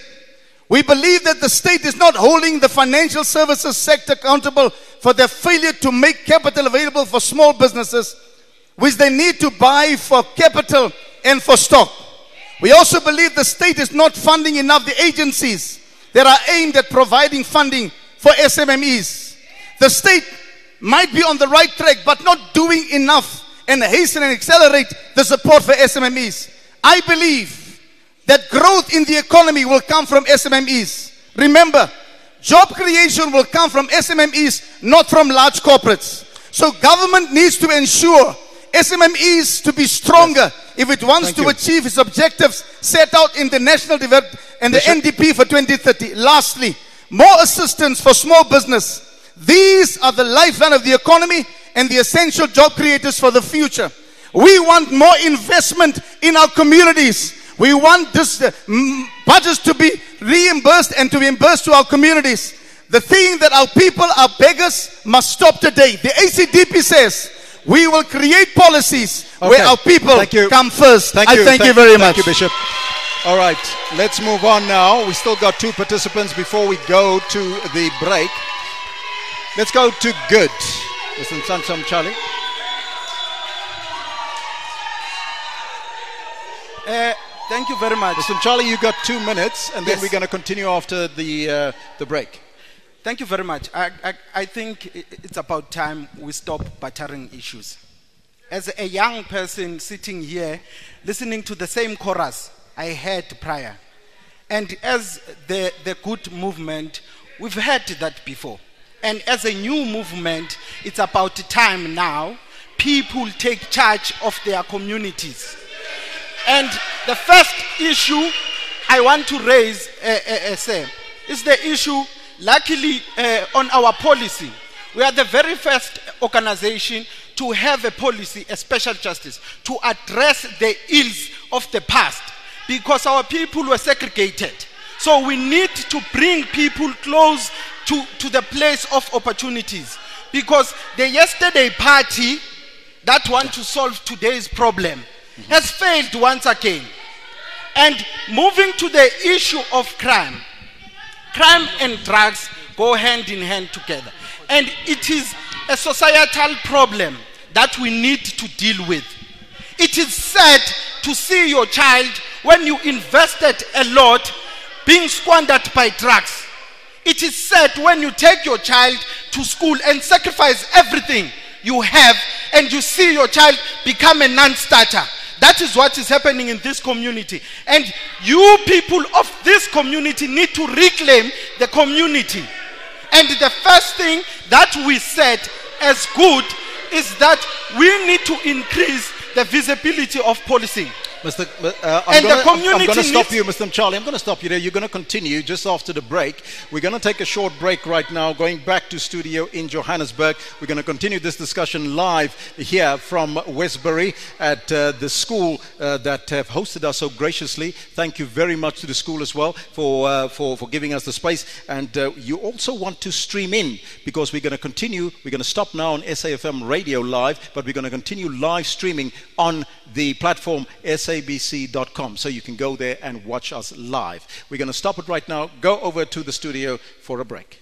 We believe that the state is not holding the financial services sector accountable for their failure to make capital available for small businesses, which they need to buy for capital and for stock. We also believe the state is not funding enough the agencies that are aimed at providing funding for SMMEs. The state might be on the right track, but not doing enough and hasten and accelerate the support for SMMEs. I believe that growth in the economy will come from SMMEs. Remember, job creation will come from SMMEs, not from large corporates. So government needs to ensure SMMEs to be stronger if it wants to achieve its objectives set out in the National Development and the NDP for 2030. Lastly, more assistance for small business. These are the lifeline of the economy and the essential job creators for the future. We want more investment in our communities. We want this budgets to be reimbursed and to be reimbursed to our communities. The thing that our people are beggars must stop today. The ACDP says we will create policies where our people come first. I thank you very much. Thank you, Bishop. All right, let's move on now. We still got two participants before we go to the break. Let's go to Good. Listen, Sam Charlie. Thank you very much. Listen, Charlie, you got 2 minutes, and then we're going to continue after the break. Thank you very much. I think it's about time we stop battering issues. As a young person sitting here, listening to the same chorus I heard prior, and as the Good movement, we've heard that before. And as a new movement, it's about time now people take charge of their communities. And the first issue I want to raise is the issue, luckily, on our policy. We are the very first organization to have a policy, a special justice, to address the ills of the past, because our people were segregated. So we need to bring people close to the place of opportunities, because the yesterday party that want to solve today's problem has failed once again. And moving to the issue of crime and drugs go hand in hand together. And it is a societal problem that we need to deal with. It is sad to see your child, when you invested a lot, being squandered by drugs. It is sad when you take your child to school and sacrifice everything you have, and you see your child become a non-starter. That is what is happening in this community. And you people of this community need to reclaim the community. And the first thing that we said as Good is that we need to increase the visibility of policing. I'm going to stop you, Mr. Charlie. I'm going to stop you there. You're going to continue just after the break. We're going to take a short break right now, going back to studio in Johannesburg. We're going to continue this discussion live here from Westbury at the school that have hosted us so graciously. Thank you very much to the school as well for giving us the space. And you also want to stream in, because we're going to continue. We're going to stop now on SAfm Radio Live, but we're going to continue live streaming on the platform SABC.com, so you can go there and watch us live. We're going to stop it right now, go over to the studio for a break.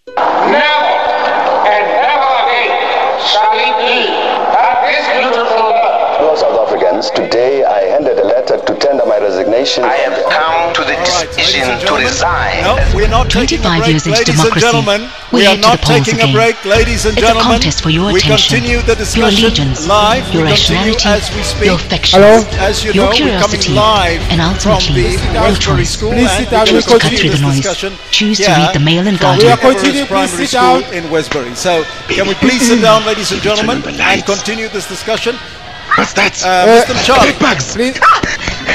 Never and never again shall it be that this beautiful earth. Hello, South Africans. Today I handed a letter to tender my resignation. I have come to the decision and to gentlemen. resign. No, we're not taking a 25 break, years into ladies and democracy. gentlemen. We're We are headed to not the polls taking a again. break, ladies and It's a gentlemen. contest for your We attention, continue the your discussion allegiance, live. your We continue rationality, as we speak. your affections, As you your know, we're coming curiosity, live and from ultimately the your Westbury choice. School, Please and sit down, we're we going to cut through continue the this noise. discussion Choose to here read the Mail and from Guardian. the Everest Primary School in Westbury. So, can we please sit down, ladies and gentlemen, and continue this discussion? What's that? Mr. Charlie,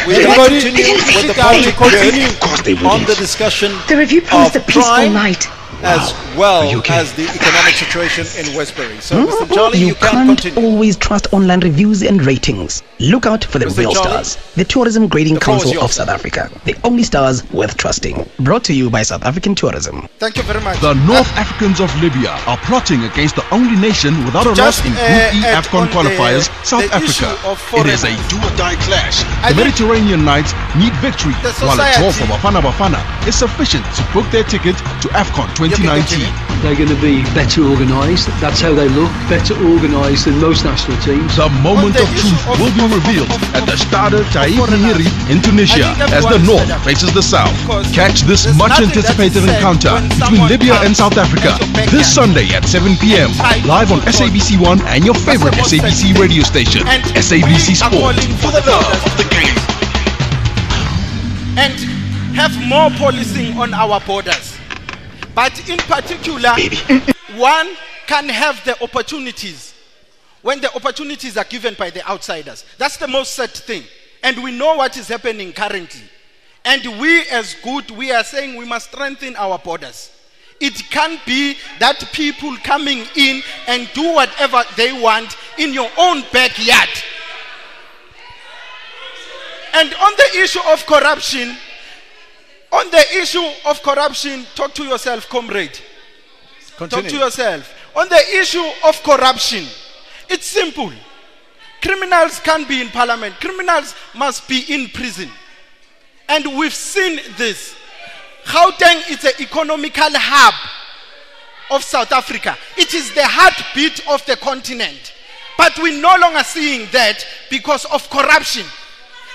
we're going to continue with the public good on the discussion The review promised a of peaceful crime night. as well as the economic situation in Westbury. So, Mr. Charlie, you can can't continue. always trust online reviews and ratings. Look out for the Mr. real Charlie, stars. The Tourism Grading the floor is Council of yours. South Africa. The only stars worth trusting. Brought to you by South African Tourism. Thank you very much. The North Africans of Libya are plotting against the only nation without a loss in Group E AFCON qualifiers, South Africa. It is a do-or-die clash. The Mediterranean Knights need victory, while a draw for Bafana Bafana is sufficient to book their ticket to AFCON 2019. They're going to be better organised. That's how they look, better organised than most national teams. The moment of truth will be revealed at the Stade Taib Miri in Tunisia as the North faces the South. Catch this much anticipated encounter between Libya and South Africa this Sunday at 7 p.m. live on SABC 1 and your favorite SABC radio station, SABC Sport, for the love of the game. And have more policing on our borders. But in particular, one can have the opportunities when the opportunities are given by the outsiders. That's the most sad thing. And we know what is happening currently. And we as good, we are saying we must strengthen our borders. It can't be that people coming in and do whatever they want in your own backyard. And on the issue of corruption, talk to yourself, comrade. Continue. Talk to yourself. On the issue of corruption, it's simple. Criminals can't be in parliament. Criminals must be in prison. And we've seen this. Gauteng is the economical hub of South Africa. It is the heartbeat of the continent. But we're no longer seeing that because of corruption,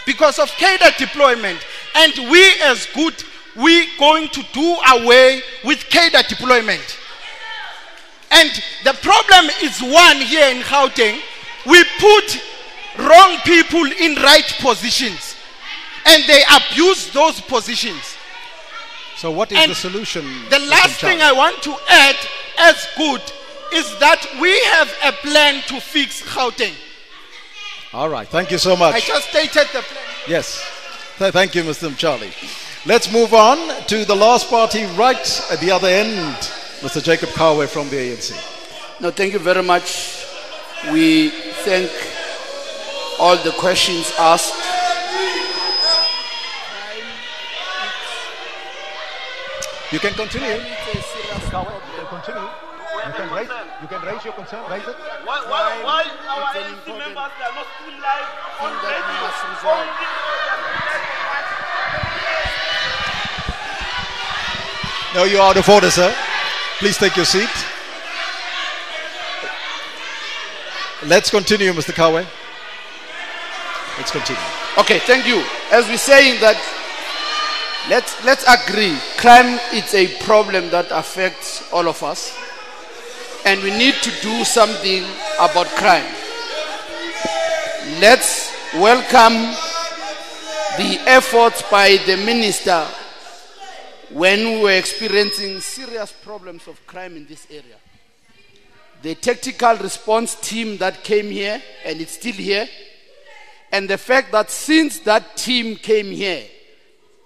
because of cadre deployment. And we as good, we're going to do away with cadre deployment. And the problem is one here in Gauteng. We put wrong people in right positions. And they abuse those positions. So what is the solution? The last thing I want to add as good is that we have a plan to fix Gauteng. All right, thank you so much. I just stated the plan. Yes, thank you, Mr. Charlie. Let's move on to the last party right at the other end, Mr. Jacob Kawe from the ANC. No, thank you very much. We thank all the questions asked. You can continue. Mr. Kawe, you can continue. You can raise your concern, raise it. Why our ANC members are not still live on radio? No, you're out of order, sir. Please take your seat. Let's continue, Mr. Kawe. Let's continue. Okay, thank you. As we're saying that, let's agree, crime is a problem that affects all of us. And we need to do something about crime. Let's welcome the efforts by the minister when we were experiencing serious problems of crime in this area. The tactical response team that came here, and it's still here, and the fact that since that team came here,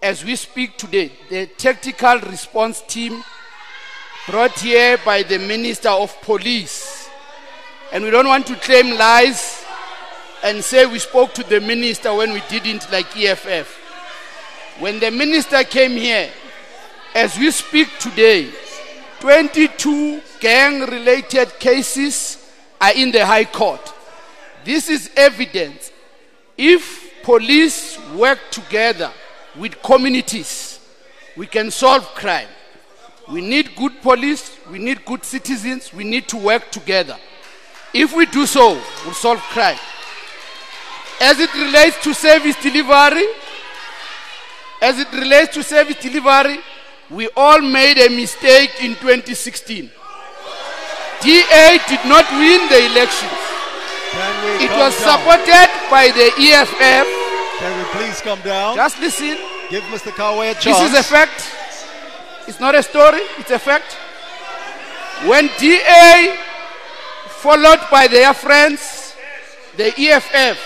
as we speak today, the tactical response team brought here by the Minister of Police. And we don't want to claim lies and say we spoke to the minister when we didn't, like EFF. When the minister came here, as we speak today, 22 gang-related cases are in the High Court. This is evidence. If police work together with communities, we can solve crime. We need good police, we need good citizens, we need to work together. If we do so, we'll solve crime. As it relates to service delivery, as it relates to service delivery, we all made a mistake in 2016. DA did not win the elections. It was supported by the EFF. Can we please come down? Just listen. Give Mr. Kawe a chance. This is a fact. It's not a story, it's a fact. When DA, followed by their friends, the EFF,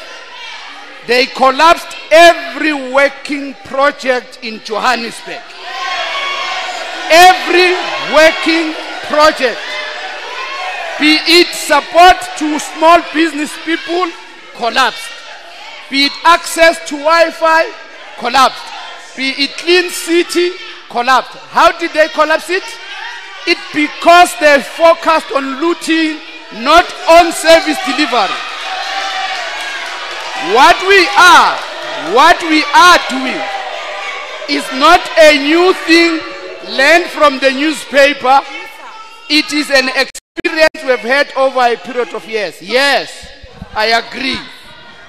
they collapsed every working project in Johannesburg. Every working project, be it support to small business people, collapsed. Be it access to Wi-Fi, collapsed. Be it clean city, collapsed. How did they collapse it? It's because they focused on looting, not on service delivery. What we are doing is not a new thing learned from the newspaper. It is an experience we've had over a period of years. Yes, I agree.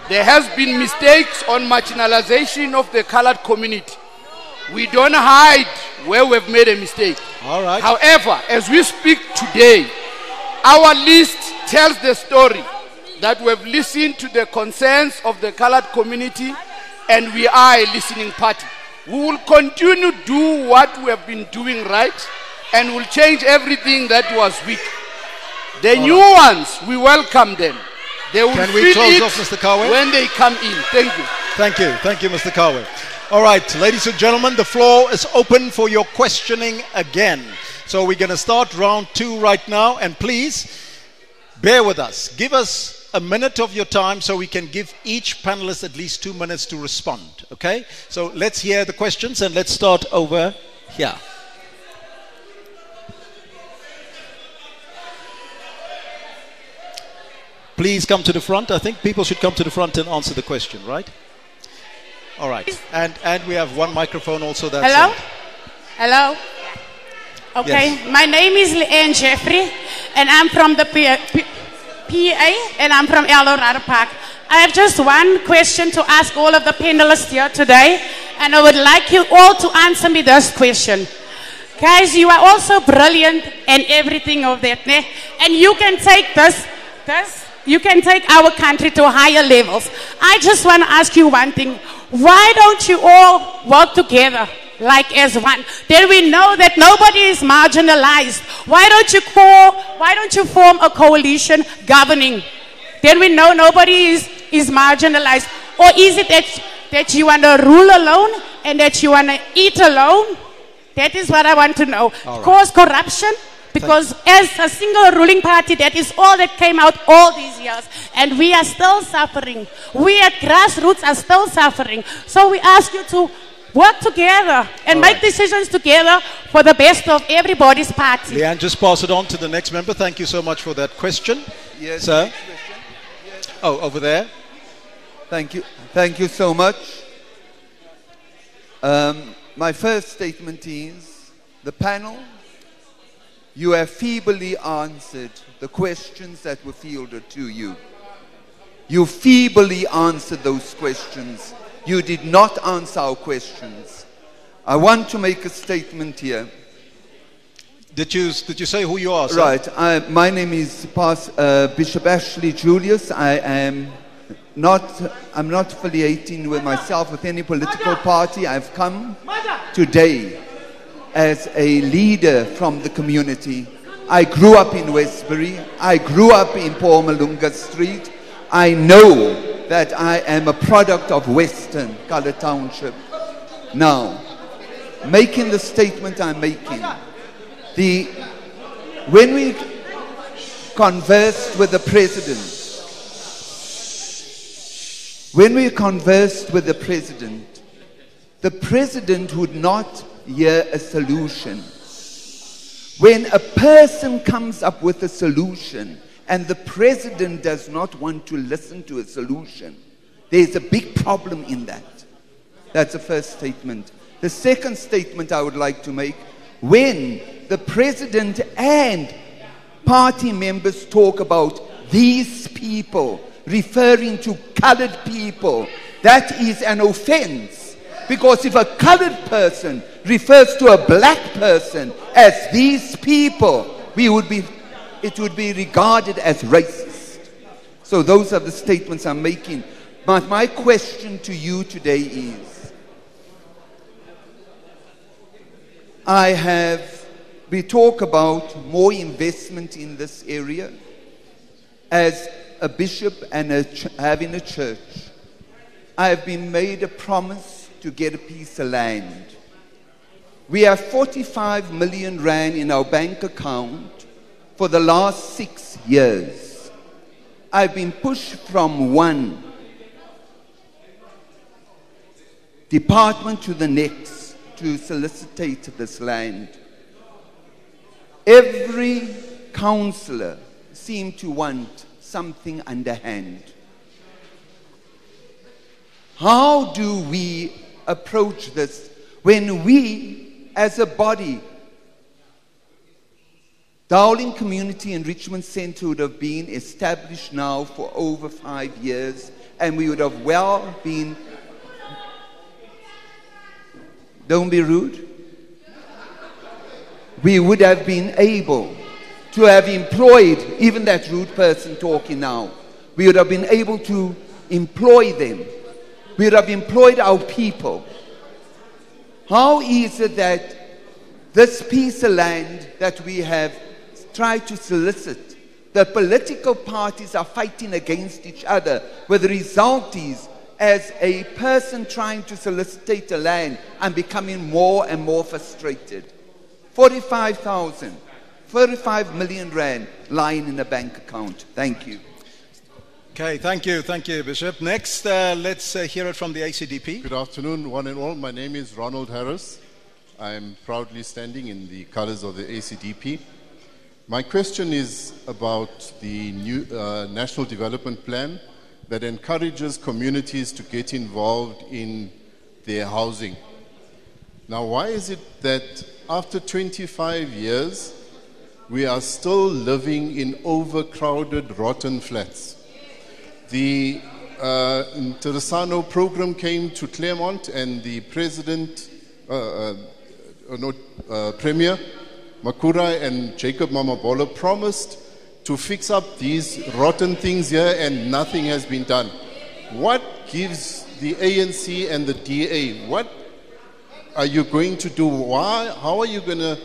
There has been mistakes on marginalization of the colored community. We don't hide where we've made a mistake. All right. However, as we speak today, our list tells the story that we've listened to the concerns of the colored community and we are a listening party. We will continue to do what we have been doing right and will change everything that was weak. The new ones, we welcome them. They will Can we feel close it off, Mr. Kawe? when they come in. Thank you. Thank you. Thank you, Mr. Kawe. All right, ladies and gentlemen, the floor is open for your questioning again. So we're going to start round 2 right now. And please, bear with us. Give us a minute of your time so we can give each panelist at least 2 minutes to respond. Okay? So let's hear the questions and let's start over here. Please come to the front. I think people should come to the front and answer the question, right? All right. And we have one microphone also. That's Hello? Hello? Okay. Yes. My name is Leanne Jeffrey, and I'm from the PA, and I'm from El Dorado Park. I have just one question to ask all of the panelists here today, and I would like you all to answer me this question. Guys, you are also brilliant and everything of that, né? And you can take you can take our country to higher levels. I just want to ask you one thing. Why don't you all work together like as one? Then we know that nobody is marginalized. Why don't you form a coalition governing? Then we know nobody is marginalized. Or is it that you want to rule alone and that you want to eat alone? That is what I want to know. All right. Cause corruption? Because as a single ruling party, that is all that came out all these years. And we are still suffering. We at grassroots are still suffering. So we ask you to work together and make decisions together for the best of everybody's party. Leanne, just pass it on to the next member. Thank you so much for that question. Yes, sir. next question. Yes. Oh, over there. Thank you. Thank you so much. My first statement is, the panel, you have feebly answered the questions that were fielded to you. You feebly answered those questions. You did not answer our questions. I want to make a statement here. Did you say who you are, sir? Right. My name is Bishop Ashley Julius. I'm not affiliating with myself with any political party. I've come today as a leader from the community. I grew up in Westbury. I grew up in Paul Malunga Street. I know that I am a product of Western Kala Township. Now, making the statement I'm making, when we conversed with the president would not hear a solution. When a person comes up with a solution and the president does not want to listen to a solution, there's a big problem in that. That's the first statement. The second statement I would like to make, when the president and party members talk about these people, referring to colored people, that is an offense. Because if a colored person refers to a black person as these people, it would be regarded as racist. So those are the statements I'm making. But my question to you today is, we talk about more investment in this area. As a bishop and having a church, I have been made a promise to get a piece of land. We have 45 million rand in our bank account for the last 6 years. I've been pushed from one department to the next to solicitate this land. Every councillor seemed to want something underhand. How do we approach this when we, as a body, Dowling Community Enrichment Center would have been established now for over 5 years, and we would have well been, don't be rude, we would have been able to have employed, even that rude person talking now, we would have been able to employ them. We would have employed our people. How is it that this piece of land that we have tried to solicit, the political parties are fighting against each other, where the result is, as a person trying to solicitate the land, I'm becoming more and more frustrated. 45 million rand lying in a bank account. Thank you. Okay, thank you, Bishop. Next, let's hear it from the ACDP. Good afternoon, one and all. My name is Ronald Harris. I am proudly standing in the colors of the ACDP. My question is about the new National Development Plan that encourages communities to get involved in their housing. Now, why is it that after 25 years, we are still living in overcrowded, rotten flats? The Interessano program came to Claremont, and the Premier Makura and Jacob Mamabola promised to fix up these rotten things here, and nothing has been done. What gives the ANC and the DA? What are you going to do? How are you going to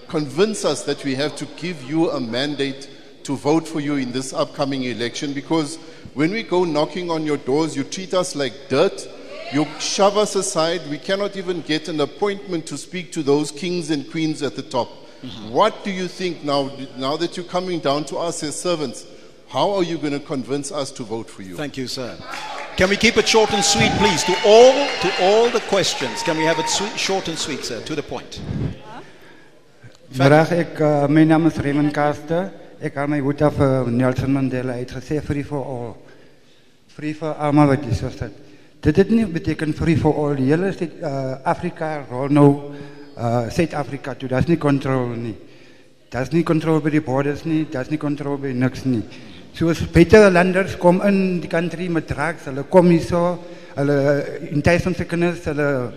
convince us that we have to give you a mandate to vote for you in this upcoming election? Because when we go knocking on your doors, you treat us like dirt. You shove us aside. We cannot even get an appointment to speak to those kings and queens at the top. Mm-hmm. What do you think now that you're coming down to us as servants? How are you going to convince us to vote for you? Thank you, sir. Can we keep it short and sweet, please? To all the questions, can we have it short and sweet, sir? To the point. My naam is Raymond Kaster. Ek haal my hoed af Nelson Mandela. Hy het gesê free for all. Free for almal wat hier so sit. Dit het nie beteken free for all. Die hele Afrika rol nou Suid-Afrika toe. Daar's nie control nie. Daar's nie control by die borders nie. Daar's nie control by niks nie. Soos buitelanders kom in die country met drugs. Hulle kom hier so. Hulle entice ons kinders. Hulle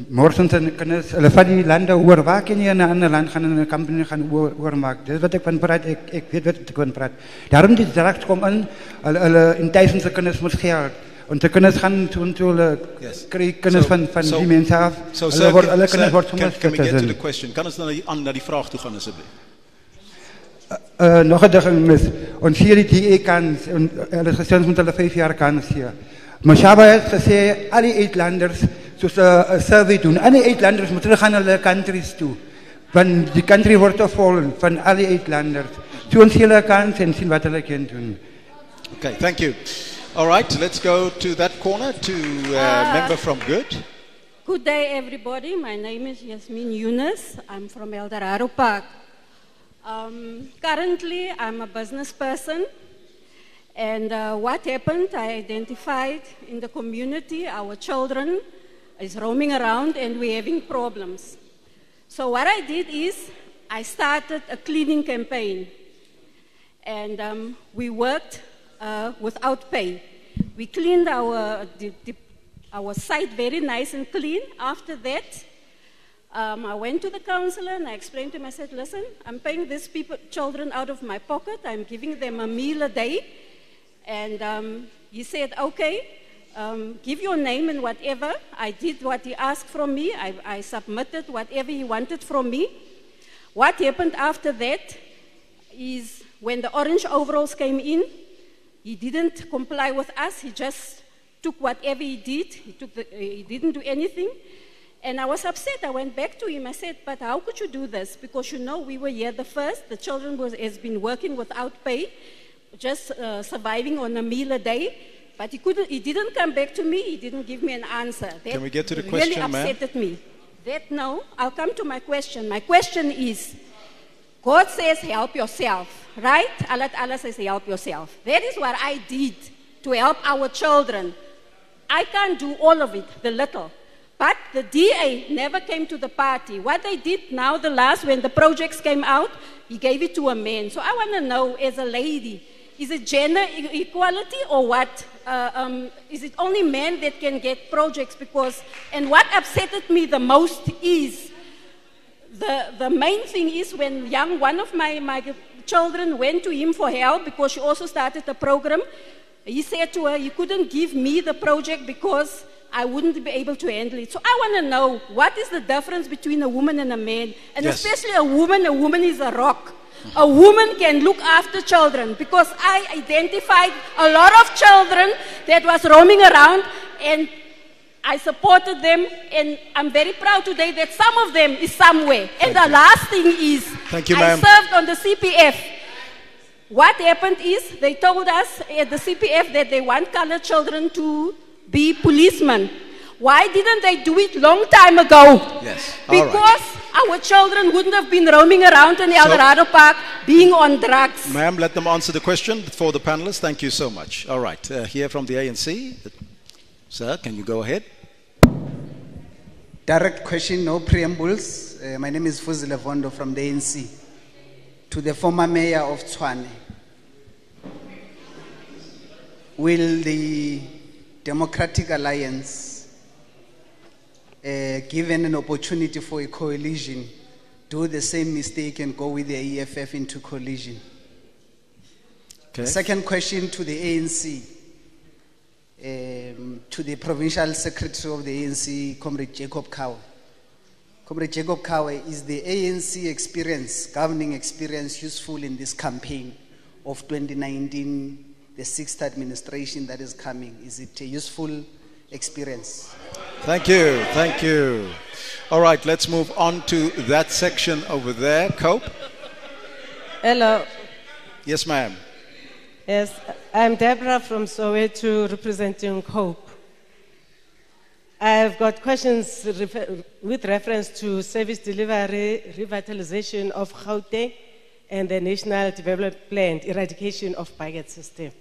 morsen se kinders. Hulle vat die lande oor. Waar kan jy in 'n ander land gaan en 'n company gaan oormaak? Dis wat ek van praat. Ek weet wat ek van praat. Daarom die drugs kom in. Hulle entice ons kinders met geld. Want de kinders gaan toen krijgen kinders van die mensen af. Hulle kinders word can we get to the question? Kan ons naar die vraag toe gaan asseblief? Nog een ding mis. Ons hier die DA kans, hulle gesê ons moet hulle 5 jaar kans gee. Mashaba het gesê al die uitlanders soos 'n survey doen. Al die uitlanders moet terug gaan na hulle countries toe. Want die country word te vol van al die uitlanders. So ons gee hulle kans en sien wat hulle kan doen. Okay, thank you. All right, let's go to that corner to member from Good. Good day, everybody. My name is Yasmin Yunus. I'm from Eldorado Park. Currently, I'm a business person. And what happened, I identified in the community, our children is roaming around and we're having problems. So what I did is, I started a cleaning campaign. And we worked without pay. We cleaned our our site very nice and clean. After that, I went to the councillor and I explained to him, I said, listen, I'm paying these children out of my pocket. I'm giving them a meal a day. And he said, okay, give your name and whatever. I did what he asked from me. I submitted whatever he wanted from me. What happened after that is when the orange overalls came in, he didn't comply with us. He just took whatever he did. He didn't do anything. And I was upset. I went back to him. I said, but how could you do this? Because you know we were here the first. The children has been working without pay, just surviving on a meal a day. But he didn't come back to me. He didn't give me an answer. That Can we get to the question, really ma'am? upset me. No, I'll come to my question. My question is, God says help yourself, right? Allah says help yourself. That is what I did to help our children. I can't do all of it, the little. But the DA never came to the party. What they did now, when the projects came out, he gave it to a man. So I want to know, as a lady, is it gender equality or what? Is it only men that can get projects? And what upset me the most is, the main thing is when one of my children went to him for help because she also started a program. He said to her, you couldn't give me the project because I wouldn't be able to handle it. So I want to know, what is the difference between a woman and a man? And Yes. especially a woman is a rock. A woman can look after children, because I identified a lot of children that was roaming around and I supported them, and I'm very proud today that some of them is somewhere. And the last thing is, Thank you, I ma'am. served on the CPF. What happened is, they told us at the CPF that they want colored children to be policemen. Why didn't they do it long time ago? Yes. All right. Because our children wouldn't have been roaming around in El Dorado Park being on drugs. Ma'am, let them answer the question for the panelists. Thank you so much. All right. Here from the ANC. Sir, can you go ahead? Direct question, no preambles. My name is Fuzile Vondo from the ANC. To the former mayor of Tshwane. Will the Democratic Alliance, given an opportunity for a coalition, do the same mistake and go with the EFF into coalition? Okay. Second question to the ANC, to the provincial secretary of the ANC, Comrade Jacob Kawe. Comrade Jacob Kawe, is the ANC experience, governing experience, useful in this campaign of 2019, the sixth administration that is coming? Is it a useful experience? Thank you. Thank you. All right, let's move on to that section over there. Cope? Hello. Yes, ma'am. Yes, I'm Deborah from Soweto, representing COPE. I've got questions with reference to service delivery, revitalization of Gauteng, and the National Development Plan, eradication of bucket system.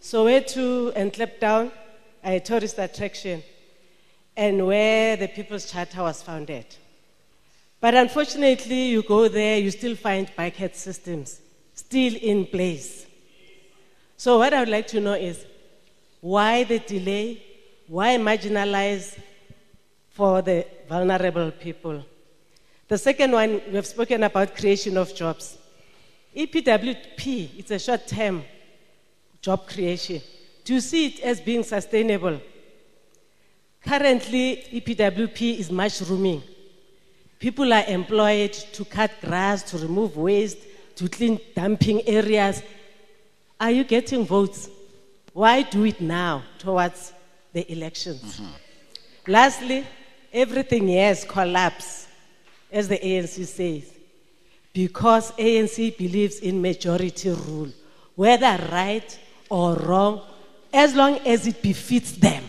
Soweto and Kliptown are a tourist attraction, and where the People's Charter was founded. But unfortunately, you go there, you still find bucket systems still in place. So what I would like to know is, why the delay? Why marginalize for the vulnerable people? The second one, we have spoken about creation of jobs. EPWP, it's a short-term job creation. Do you see it as being sustainable? Currently, EPWP is mushrooming. People are employed to cut grass, to remove waste, to clean dumping areas. Are you getting votes? Why do it now towards the elections? Lastly, everything has collapsed, as the ANC says, because ANC believes in majority rule, whether right or wrong, as long as it befits them.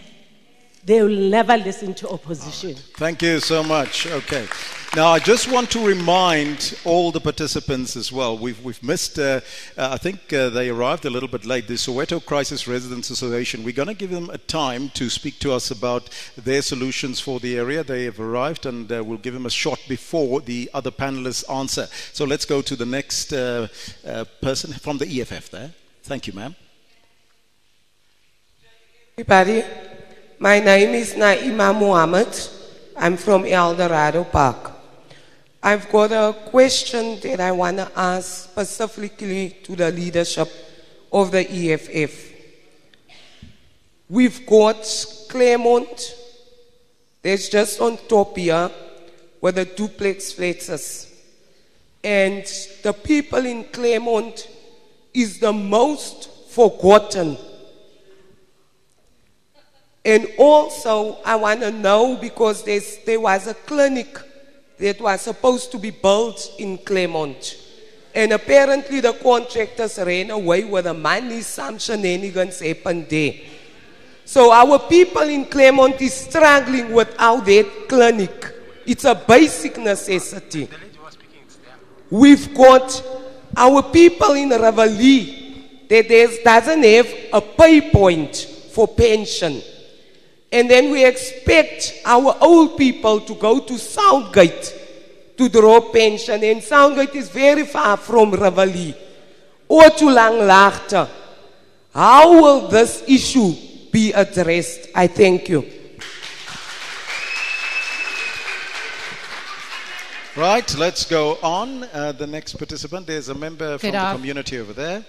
They will never listen to opposition. Thank you so much. Okay. Now, I just want to remind all the participants as well. We've missed, I think they arrived a little bit late, the Soweto Crisis Residents Association. We're going to give them a time to speak to us about their solutions for the area. They have arrived, and we'll give them a shot before the other panelists answer. So let's go to the next person from the EFF there. Thank you, ma'am. Everybody, My name is Naima Muhammad. I'm from El Dorado Park. I've got a question that I want to ask specifically to the leadership of the EFF. We've got Claremont, there's just on top here, with the duplex flats. And the people in Claremont is the most forgotten. And also, I want to know, because there was a clinic that was supposed to be built in Claremont. And apparently the contractors ran away with the money. Some shenanigans happened there. So our people in Claremont is struggling without that clinic. It's a basic necessity. We've got our people in Ravali that doesn't have a pay point for pension. And then we expect our old people to go to Southgate to draw pension. And Southgate is very far from Ravali or to Langlaagte. How will this issue be addressed? I thank you. Right, let's go on. The next participant, there's a member from the community over there.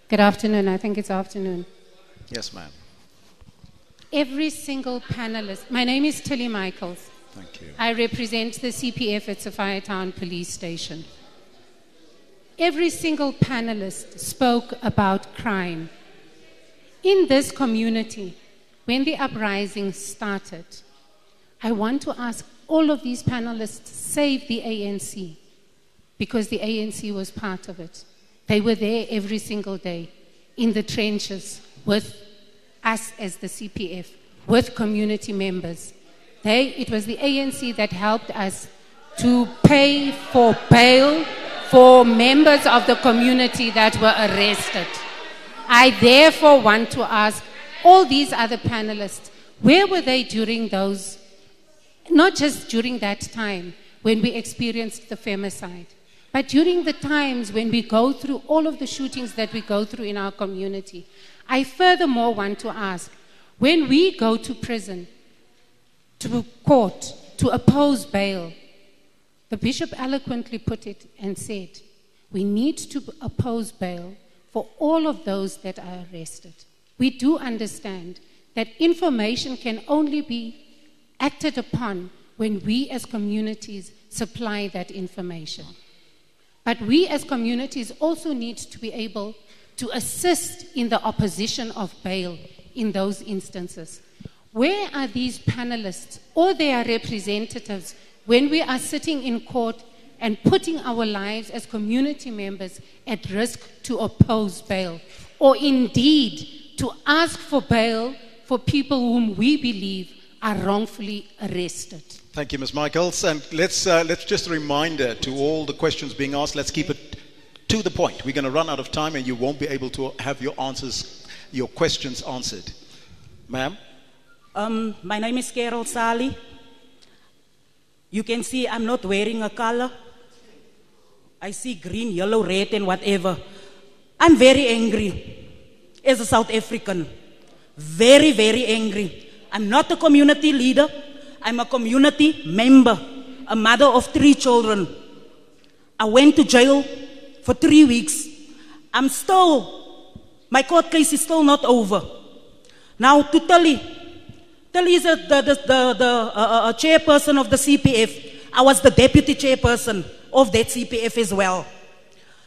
Good afternoon. I think it's afternoon. Yes, ma'am. Every single panelist. My name is Tilly Michaels. Thank you. I represent the CPF at Sophia Town Police Station. Every single panelist spoke about crime. In this community, when the uprising started, I want to ask all of these panelists, save the ANC, because the ANC was part of it. They were there every single day in the trenches with us as the CPF, with community members. It was the ANC that helped us to pay for bail for members of the community that were arrested. I therefore want to ask all these other panelists, where were they during those, not just during that time when we experienced the femicide, but during the times when we go through all of the shootings that we go through in our community. I furthermore want to ask, when we go to prison, to court, to oppose bail, the bishop eloquently put it and said, we need to oppose bail for all of those that are arrested. We do understand that information can only be acted upon when we as communities supply that information. But we as communities also need to be able to assist in the opposition of bail in those instances. Where are these panelists or their representatives when we are sitting in court and putting our lives as community members at risk to oppose bail, or indeed to ask for bail for people whom we believe are wrongfully arrested? Thank you, Ms. Michaels. And let's just a reminder to all the questions being asked, let's keep it to the point. We're going to run out of time and you won't be able to have your questions answered. Ma'am? My name is Carol Sally. You can see I'm not wearing a color. I see green, yellow, red, and whatever. I'm very angry as a South African. Very, very angry. I'm not a community leader. I'm a community member, a mother of 3 children. I went to jail for 3 weeks. My court case is still not over. Now to Tilly is the chairperson of the CPF. I was the deputy chairperson of that CPF as well.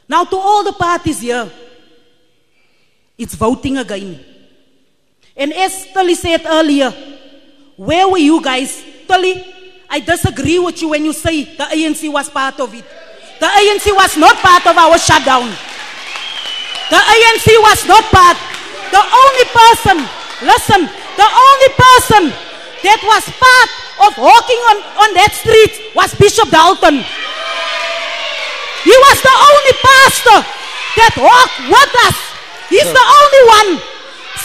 Now to all the parties here, it's voting again. And as Tilly said earlier, where were you guys? Tilly, I disagree with you when you say the ANC was part of it. The ANC was not part of our shutdown. The ANC was not part. The only person, listen, the only person that was part of walking on that street was Bishop Dalton. He was the only pastor that walked with us. He's the only one.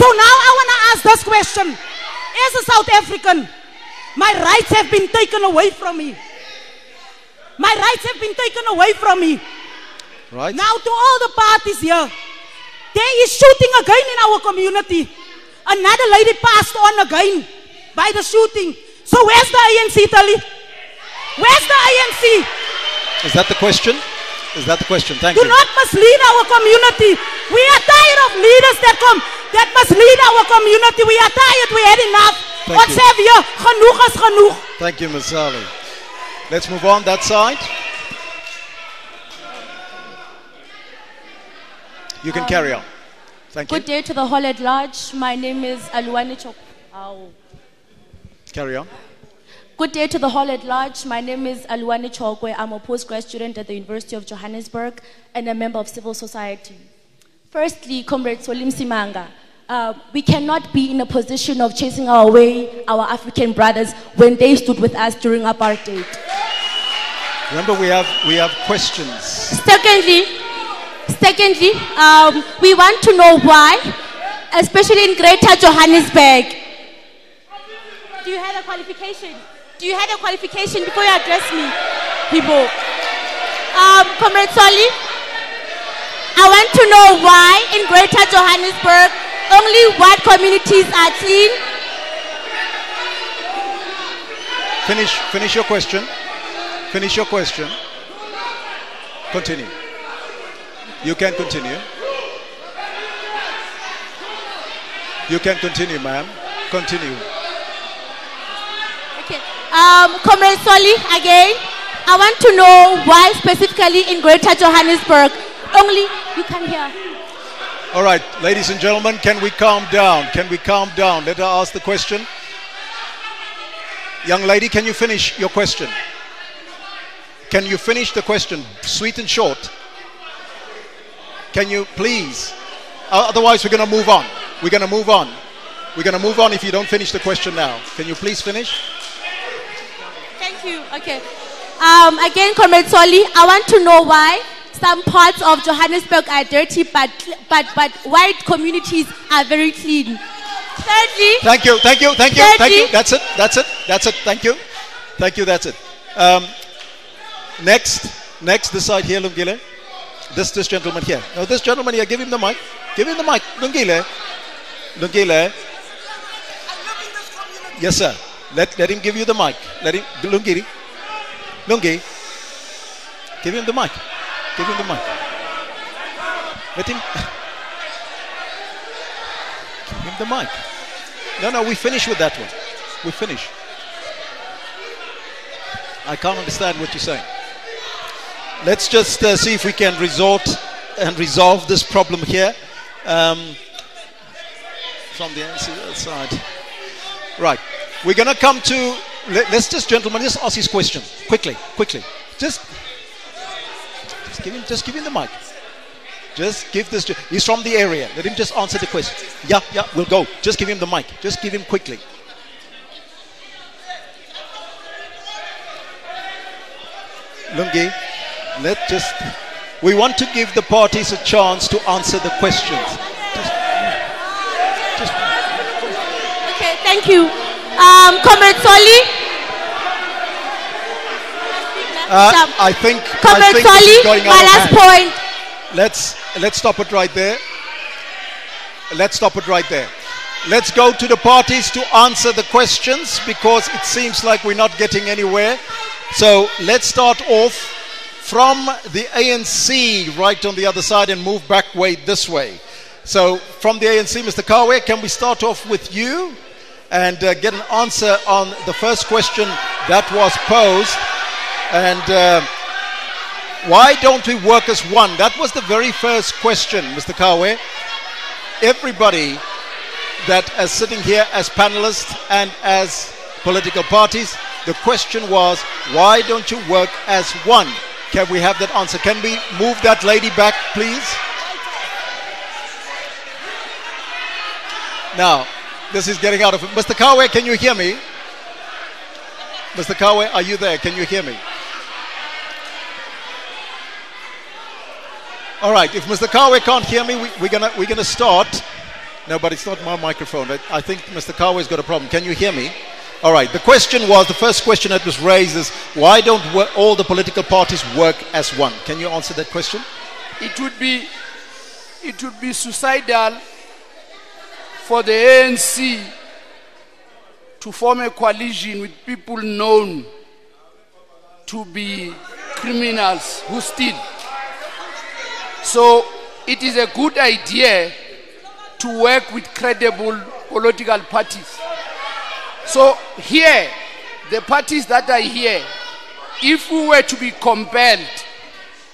So now I want to ask this question. As a South African, my rights have been taken away from me. My rights have been taken away from me. Right. Now to all the parties here, there is shooting again in our community. Another lady passed on again. by the shooting. So where's the ANC, Tali? Where's the ANC? Is that the question? Is that the question? Thank Do you. not mislead our community. We are tired of leaders that mislead our community. We are tired. We had enough. Thank Ons you. sê weer, genoeg is genoeg. Thank you, Ms. Sally. Let's move on that side. You can carry on. Thank you. Good day to the hall at large. My name is Aluwane Chok. Carry on. Good day to the hall at large. My name is Aluwane Chokwe. I'm a postgrad student at the University of Johannesburg and a member of civil society. Firstly, Comrade Solim Simanga, we cannot be in a position of chasing away our African brothers when they stood with us during apartheid. Remember, we have questions. Secondly, we want to know why, especially in Greater Johannesburg. Do you have a qualification? Do you have a qualification before you address me, people? Comrade Soli, I want to know why in Greater Johannesburg only white communities are clean. Finish your question. Finish your question. Continue. You can continue. You can continue, ma'am. Continue. Okay. Comrade Soli, again, I want to know why specifically in Greater Johannesburg only you can hear. All right, ladies and gentlemen, can we calm down? Can we calm down? Let her ask the question. Young lady, can you finish your question? Can you finish the question? Sweet and short. Can you please? Otherwise, we're going to move on. We're going to move on. We're going to move on if you don't finish the question now. Can you please finish? Thank you. Okay. Again, Comrade Soli, I want to know why some parts of Johannesburg are dirty, but white communities are very clean. Thirdly, Thank you. Thirdly, That's it. Thank you. That's it. Next, this side here, Lungile. This gentleman here. No, this gentleman here. Give him the mic. Lungile. Yes, sir. Let him give you the mic. Lungi. Give him the mic. Let him. Give him the mic. No, we finish with that one. We finish. I can't understand what you're saying. Let's just see if we can resolve this problem here from the NCL side. Right. We're going to come to. Let's just, gentlemen, just ask his question quickly. Just give him the mic. Just give this. He's from the area. Let him just answer the question. Yeah, we'll go. Just give him the mic. Just give him quickly. Lungi, we want to give the parties a chance to answer the questions. okay, thank you. Comrade Soli. I think Comrade this Soli, is going out my of last hand. point. Let's stop it right there. Let's go to the parties to answer the questions because it seems like we're not getting anywhere. So let's start off from the ANC right on the other side and move back way this way. So from the ANC, Mr. Kawe, can we start off with you and get an answer on the first question that was posed? And why don't we work as one? That was the very first question, Mr. Kawe. Everybody that is sitting here as panelists and as political parties, the question was, why don't you work as one? Can we have that answer? Can we move that lady back, please? Now, this is getting out of it. Mr. Kawe, can you hear me? Mr. Kawe, are you there? Can you hear me? All right, if Mr. Kawe can't hear me, we're gonna start. No, but it's not my microphone. I think Mr. Kawe's got a problem. Can you hear me? All right, the first question that was raised is, why don't all the political parties work as one? Can you answer that question? It would be suicidal for the ANC to form a coalition with people known to be criminals who steal. So it is a good idea to work with credible political parties. So here, the parties that are here, if we were to be compelled,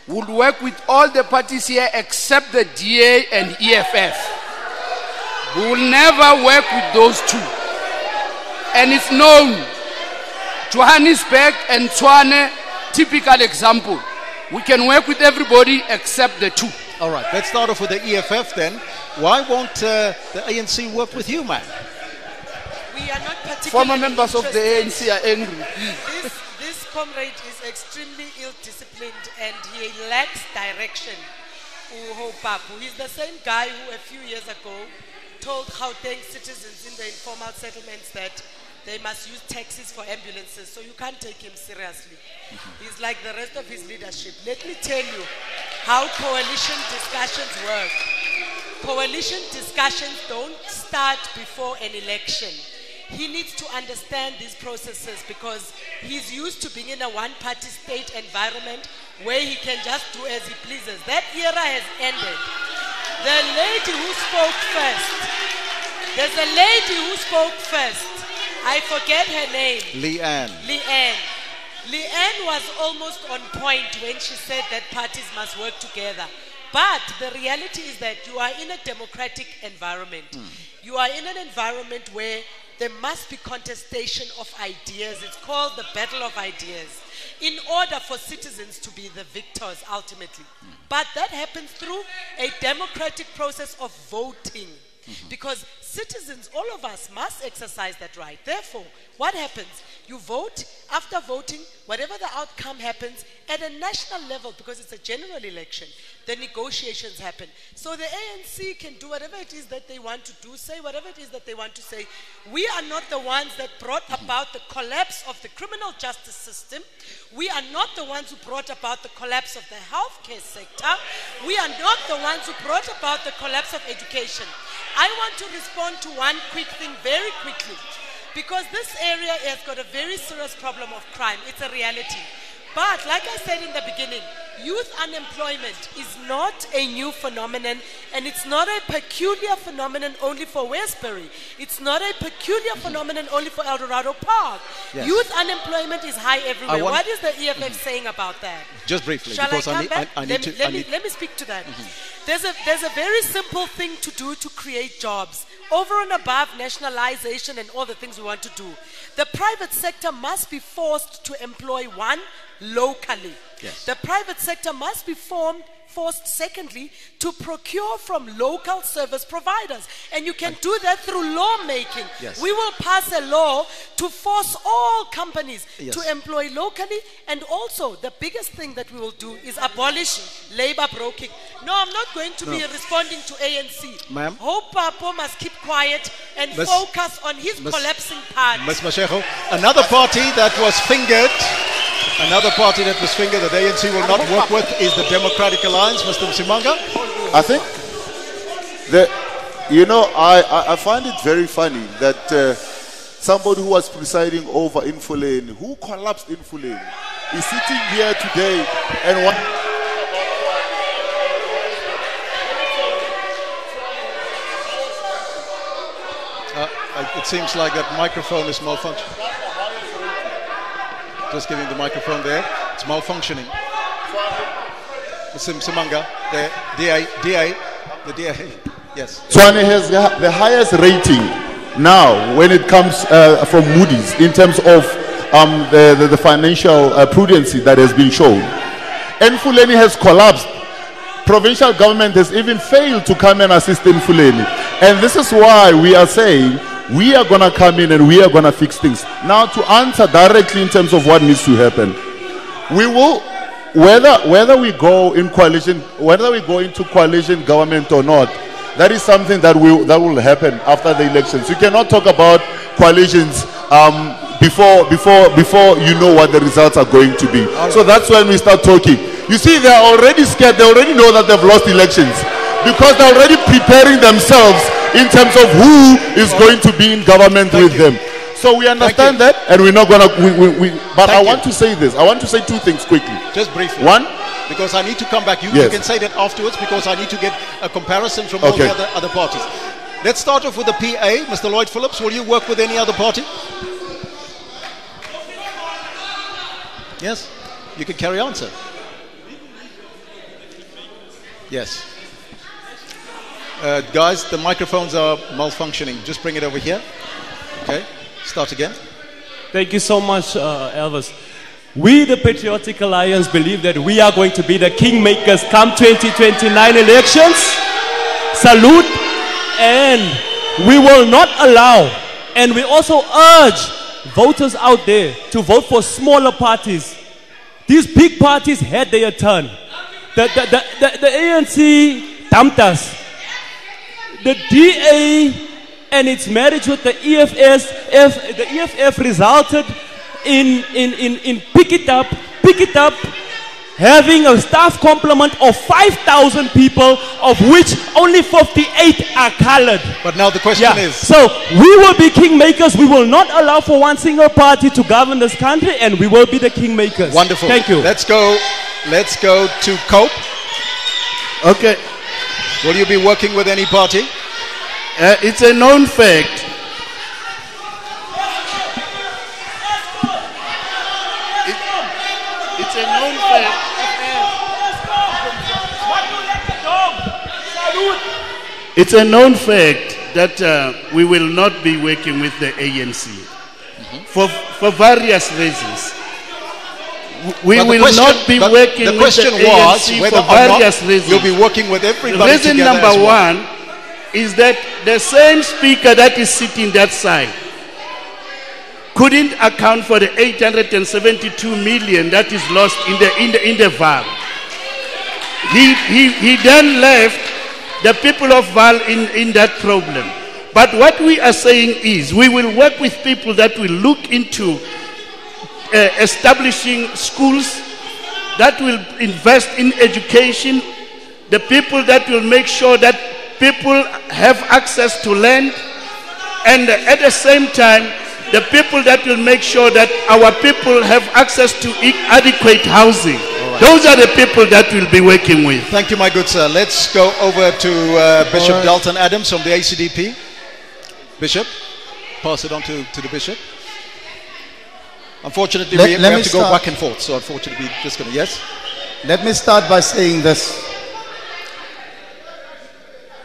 would work with all the parties here except the DA and EFF. We will never work with those two. And it's known. Johannesburg and Tshwane, typical example. We can work with everybody except the two. All right, let's start off with the EFF then. Why won't the ANC work with you, man? We are not particularly Former members of the ANC are angry. This comrade is extremely ill-disciplined and he lacks direction. He's the same guy who a few years ago told Gauteng citizens in the informal settlements that they must use taxis for ambulances, so you can't take him seriously. He's like the rest of his leadership. Let me tell you how coalition discussions work. Coalition discussions don't start before an election. He needs to understand these processes because he's used to being in a one-party state environment where he can just do as he pleases. That era has ended. The lady who spoke first, there's a lady who spoke first. I forget her name. Leanne. Leanne was almost on point when she said that parties must work together. But the reality is that you are in a democratic environment. You are in an environment where there must be contestation of ideas. It's called the battle of ideas. In order for citizens to be the victors ultimately. But that happens through a democratic process of voting. Because citizens, all of us, must exercise that right. Therefore, what happens? You vote. After voting, whatever the outcome happens, at a national level, because it's a general election, the negotiations happen. So the ANC can do whatever it is that they want to do, say whatever it is that they want to say. We are not the ones that brought about the collapse of the criminal justice system. We are not the ones who brought about the collapse of the healthcare sector. We are not the ones who brought about the collapse of education. I want to respond to one quick thing very quickly, because this area has got a very serious problem of crime. It's a reality. But like I said in the beginning, youth unemployment is not a new phenomenon, and it's not a peculiar phenomenon only for Westbury. It's not a peculiar phenomenon only for El Dorado Park. Yes. Youth unemployment is high everywhere. What is the EFF saying about that? Just briefly, Shall because I come back? let Let me speak to that. There's a very simple thing to do to create jobs. Over and above nationalization and all the things we want to do, the private sector must be forced to employ one locally. Yes. The private sector must be forced, secondly, to procure from local service providers. And you can do that through lawmaking. Yes. We will pass a law to force all companies Yes. to employ locally. And also, the biggest thing that we will do is abolish labor broking. No, I'm not going to be responding to ANC. Ma'am? Hope Papo must keep quiet and Miss- focus on his Miss- collapsing party. Ms. Mashego, another party that was fingered that the ANC will not work with is the Democratic Alliance. Mr. Msimanga? I think, I find it very funny that somebody who was presiding over Infuleni, who collapsed Infuleni, is sitting here today and one. It seems like that microphone is malfunctioning. Just giving the microphone there. It's malfunctioning. Mr. Msimanga, the DA, yes. Tshwane has the highest rating now when it comes from Moody's in terms of the financial prudency that has been shown. Mfuleni has collapsed. Provincial government has even failed to come and assist Mfuleni. And this is why we are saying we are going to come in and we are going to fix things. Now, to answer directly in terms of what needs to happen, we will, whether we go in coalition, whether we go into coalition government or not, that is something that will happen after the elections. You cannot talk about coalitions before you know what the results are going to be. So that's when we start talking. You see, they are already scared. They already know that they've lost elections because they're already preparing themselves in terms of who is going to be in government with them. So we understand that, and we're not gonna. But I want to say this. I want to say two things quickly. Just briefly. One, because I need to come back. You Yes. can say that afterwards because I need to get a comparison from all the other parties. Let's start off with the PA, Mr. Lloyd Phillips. Will you work with any other party? Yes, you can carry on, sir. Yes. Guys, the microphones are malfunctioning. Just bring it over here. Okay, start again. Thank you so much, Elvis. We, the Patriotic Alliance, believe that we are going to be the kingmakers come 2029 elections. Salute. And we will not allow, and we also urge voters out there to vote for smaller parties. These big parties had their turn. The ANC dumped us. The DA and its marriage with the EFF resulted in pick it up, having a staff complement of 5,000 people, of which only 58 are colored. But now the question is... So we will be kingmakers. We will not allow for one single party to govern this country, and we will be the kingmakers. Wonderful. Thank you. Let's go to Cope. Okay. Will you be working with any party? It's a known fact. It's a known fact. It's a known fact that we will not be working with the ANC for various reasons. We will not be working with the ANC for various reasons. You'll be working with everybody. Reason number one is that the same speaker that is sitting that side couldn't account for the 872 million that is lost in the VAL. He then left the people of VAL in that problem. But what we are saying is we will work with people that will look into establishing schools, that will invest in education, the people that will make sure that people have access to land, and at the same time the people that will make sure that our people have access to adequate housing. Those are the people that we'll be working with. Thank you, my good sir. Let's go over to Bishop Dalton Adams from the ACDP. Bishop, pass it on to the Bishop. Unfortunately, we have to go back and forth, so unfortunately we're just going to, yes? Let me start by saying this.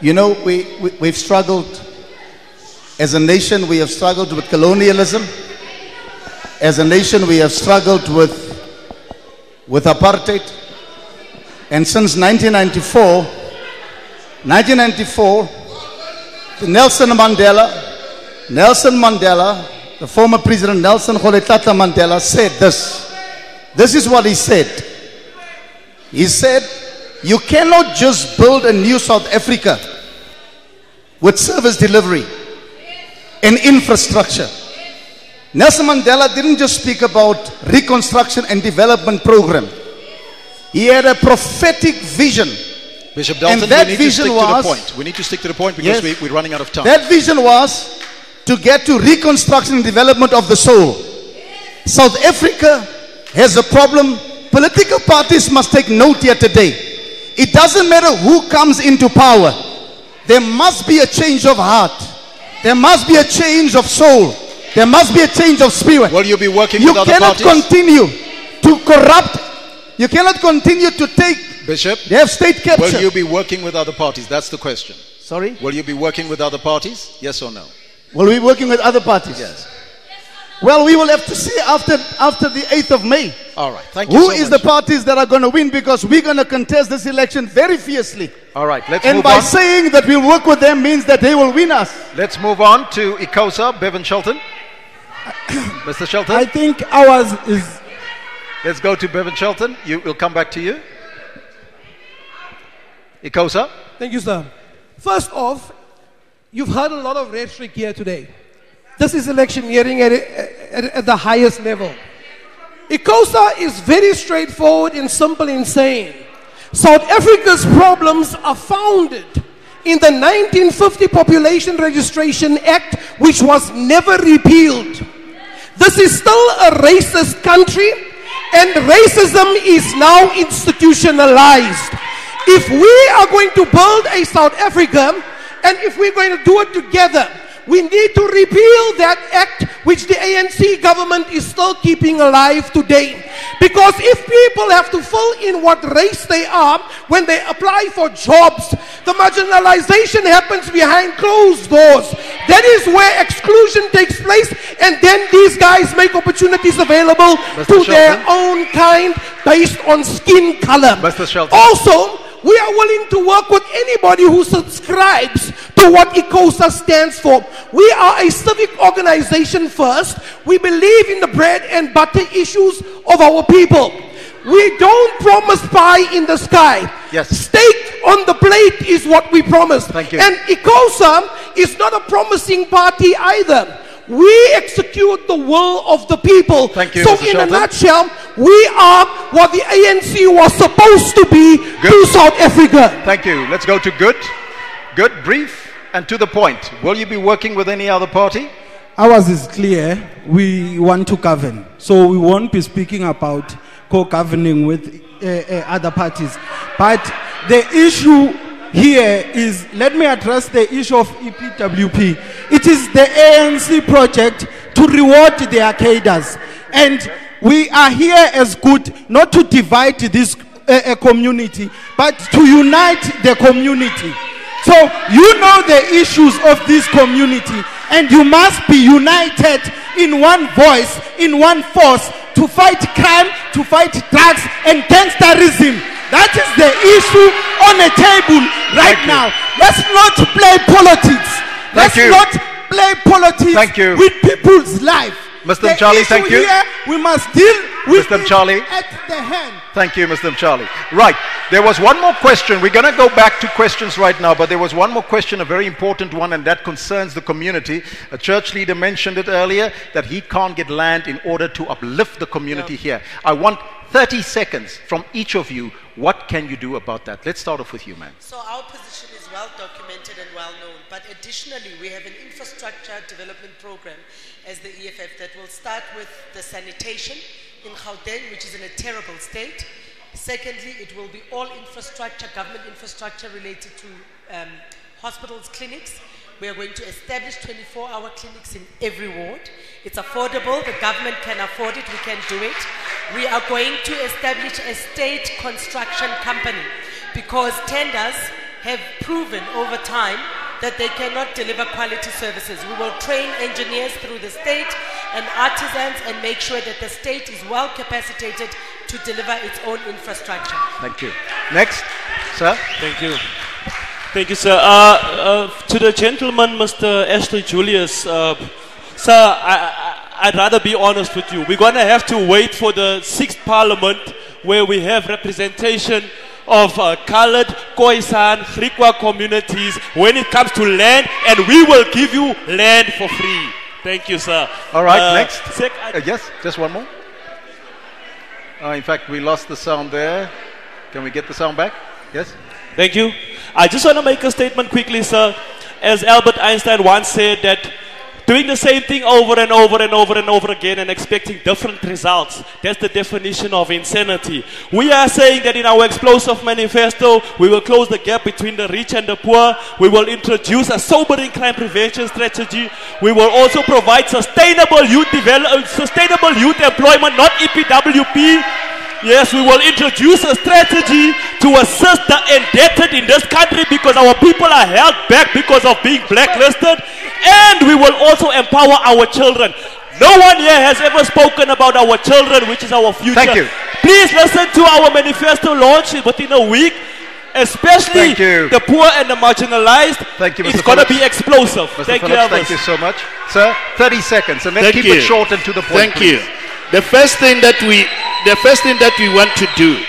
You know, we've struggled, as a nation we have struggled with colonialism. As a nation we have struggled with apartheid. And since 1994, Nelson Mandela, the former President Nelson Rolihlahla Mandela said this. This is what he said. He said, you cannot just build a new South Africa with service delivery and infrastructure. Nelson Mandela didn't just speak about reconstruction and development program. He had a prophetic vision. Bishop Dalton, and that we need vision to stick was, to the point. We need to stick to the point because we're running out of time. That vision was to get to reconstruction and development of the soul. South Africa has a problem. Political parties must take note here today. It doesn't matter who comes into power. There must be a change of heart. There must be a change of soul. There must be a change of spirit. Will you be working with other parties? You cannot continue to corrupt. You cannot continue to take. Bishop, they have state capture. Will you be working with other parties? That's the question. Sorry? Will you be working with other parties? Yes or no? Will we be working with other parties? Yes. Well, we will have to see after the 8th of May. All right. Thank you Who so is much. the parties that are going to win? Because we're going to contest this election very fiercely. All right. Let's and move by on. saying that we'll work with them means that they will win us. Let's move on to ICOSA, Bevan Shelton. Mr. Shelton. I think ours is... Let's go to Bevan Shelton. We'll come back to you. ICOSA. Thank you, sir. First off, you've heard a lot of rhetoric here today. This is electioneering at the highest level. ICOSA is very straightforward and simple in saying South Africa's problems are founded in the 1950 Population Registration Act, which was never repealed. This is still a racist country, and racism is now institutionalized. If we are going to build a South Africa, and if we're going to do it together, we need to repeal that act which the ANC government is still keeping alive today. Because if people have to fill in what race they are when they apply for jobs, the marginalization happens behind closed doors. That is where exclusion takes place, and then these guys make opportunities available to their own kind based on skin color. Also, we are willing to work with anybody who subscribes to what ICOSA stands for. We are a civic organization first. We believe in the bread and butter issues of our people. We don't promise pie in the sky. Yes. Steak on the plate is what we promise. Thank you. And ICOSA is not a promising party either. We execute the will of the people. Thank you, so Mr. in Shelton. a nutshell, we are what the ANC was supposed to be to South Africa. Thank you. Let's go to Good. Good, brief and to the point. Will you be working with any other party? Ours is clear. We want to govern. So we won't be speaking about co-governing with other parties. But the issue here is, let me address the issue of EPWP. It is the ANC project to reward their cadres. And we are here as Good, not to divide this community, but to unite the community. So you know the issues of this community, and you must be united in one voice, in one force, to fight crime, to fight drugs and gangsterism. That is the issue on the table right now. Let's not play politics. Let's not play politics with people's life. Mr. Charlie, thank you. Here, we must deal with Mr. Charlie. at the hand. Thank you, Mr. Charlie. Right. There was one more question. We're going to go back to questions right now, but there was one more question, a very important one, and that concerns the community. A church leader mentioned it earlier, that he can't get land in order to uplift the community here. I want 30 seconds from each of you. What can you do about that? Let's start off with you, man. So our position is well documented and well known, but additionally we have an infrastructure development program as the EFF that will start with the sanitation in Gauteng, which is in a terrible state. Secondly, it will be all infrastructure, government infrastructure related to hospitals, clinics. We are going to establish 24-hour clinics in every ward. It's affordable. The government can afford it. We can do it. We are going to establish a state construction company because tenders have proven over time that they cannot deliver quality services. We will train engineers through the state and artisans and make sure that the state is well capacitated to deliver its own infrastructure. Thank you. Next, sir. Thank you. Thank you, sir. To the gentleman, Mr. Ashley Julius, sir, I'd rather be honest with you. We're going to have to wait for the 6th Parliament where we have representation of colored, Khoisan, Griqua communities when it comes to land, and we will give you land for free. Thank you, sir. All right, next. Yes, just one more. In fact, we lost the sound there. Can we get the sound back? Yes? Thank you. I just want to make a statement quickly, sir. As Albert Einstein once said, that doing the same thing over and over and over and over again and expecting different results, that's the definition of insanity. We are saying that in our explosive manifesto, we will close the gap between the rich and the poor. We will introduce a sobering crime prevention strategy. We will also provide sustainable youth employment, not EPWP. Yes, we will introduce a strategy to assist the indebted in this country because our people are held back because of being blacklisted. And we will also empower our children. No one here has ever spoken about our children, which is our future. Thank you. Please listen to our manifesto launch within a week, especially the poor and the marginalized. Thank you, Mr. It's going to be explosive. Mr. Thank you, Phillips, Elvis. thank you so much. Sir, 30 seconds, and then keep it short and to the point. Thank you. The first thing that we want to do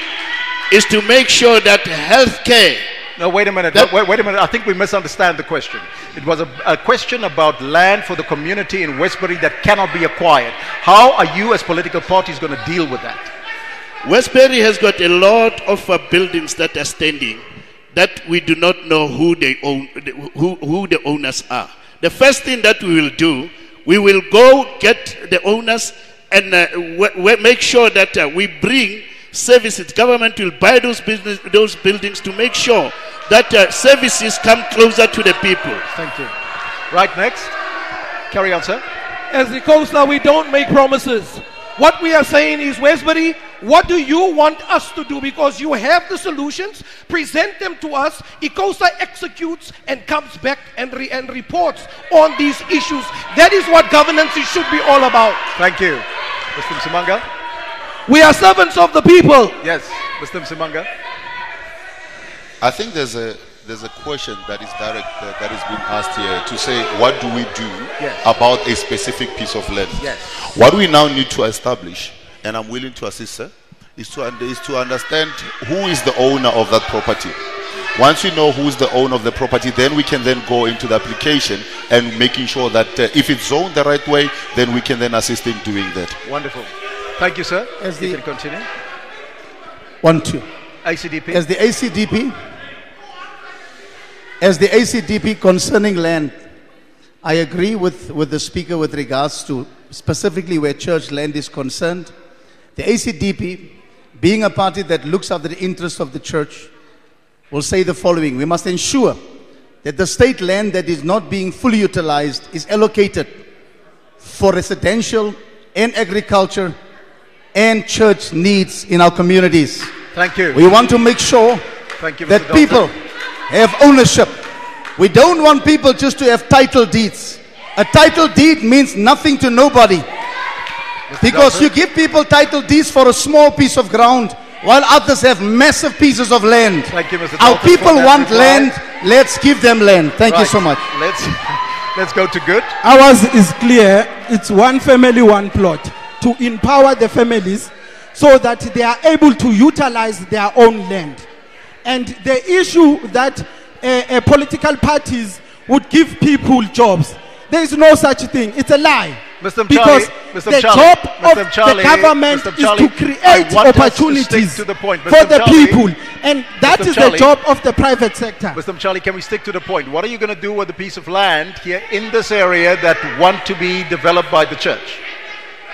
is to make sure that healthcare. No, wait a minute. Wait a minute. I think we misunderstand the question. It was a question about land for the community in Westbury that cannot be acquired. How are you as political parties going to deal with that? Westbury has got a lot of buildings that are standing that we do not know who they own, who the owners are. The first thing that we will do, we will go get the owners and make sure that we bring services. Government will buy those buildings to make sure that services come closer to the people. Thank you. Right, next. Carry on, sir. As ICOSA, we don't make promises. What we are saying is, Westbury, what do you want us to do? Because you have the solutions, present them to us. ICOSA executes and comes back and reports on these issues. That is what governance should be all about. Thank you. Mr. Msimanga. We are servants of the people. Yes, Mr. Msimanga. I think there's a question that is direct that is being asked here to say, what do we do about a specific piece of land? Yes. What we now need to establish, and I'm willing to assist, sir, is to understand who is the owner of that property. Once we know who is the owner of the property, then we can then go into the application and making sure that if it's zoned the right way, then we can then assist in doing that. Wonderful. Thank you, sir. You can continue. 1, 2. ACDP. As the ACDP concerning land, I agree with the speaker with regards to specifically where church land is concerned. The ACDP, being a party that looks after the interests of the church, will say the following: we must ensure that the state land that is not being fully utilized is allocated for residential and agriculture and church needs in our communities. Thank you. We want to make sure that people have ownership. We don't want people just to have title deeds. A title deed means nothing to nobody. Because you give people title deeds for a small piece of ground while others have massive pieces of land. Thank you, Mr. Our Dalton, people for that want reply. land. Let's give them land. Thank you so much. Let's go to good. Ours is clear. It's one family, one plot, to empower the families so that they are able to utilize their own land. And the issue that political parties would give people jobs, there is no such thing. It's a lie. Mr. Because Mr. the job of the government is to create opportunities for the people. And that is the job of the private sector. Mr. Mchali, can we stick to the point? What are you going to do with the piece of land here in this area that want to be developed by the church?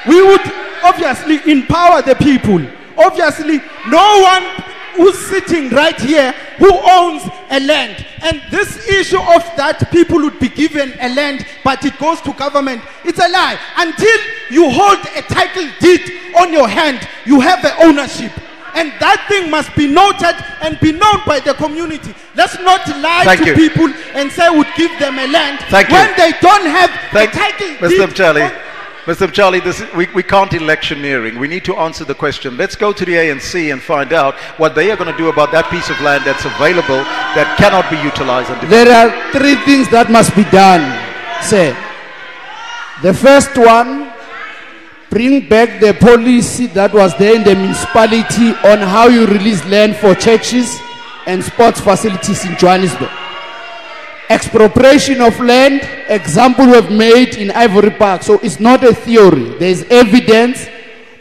We would obviously empower the people. Obviously, no one who's sitting right here who owns a land. And this issue of that people would be given a land but it goes to government, it's a lie. Until you hold a title deed on your hand, you have the ownership. And that thing must be noted and be known by the community. Let's not lie to people and say we'd give them a land when they don't have a title deed. Mr. Mchali. Mr. Mchali, we can't electioneering. We need to answer the question. Let's go to the ANC and find out what they are going to do about that piece of land that's available that cannot be utilized. And there are 3 things that must be done, sir. The first one, bring back the policy that was there in the municipality on how you release land for churches and sports facilities in Johannesburg. Expropriation of land, example we have made in Ivory Park. So it's not a theory. There is evidence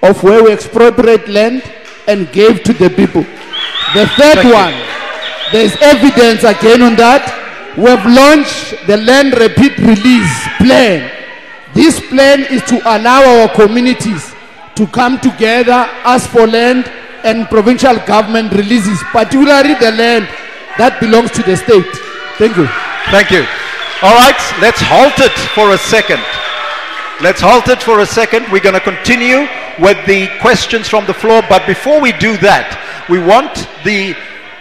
of where we expropriate land and gave to the people. The third one, there is evidence again on that. We have launched the land repeat release plan. This plan is to allow our communities to come together, ask for land, and provincial government releases, particularly the land that belongs to the state. Thank you. Thank you. All right, let's halt it for a second. Let's halt it for a second. We're going to continue with the questions from the floor. But before we do that, we want the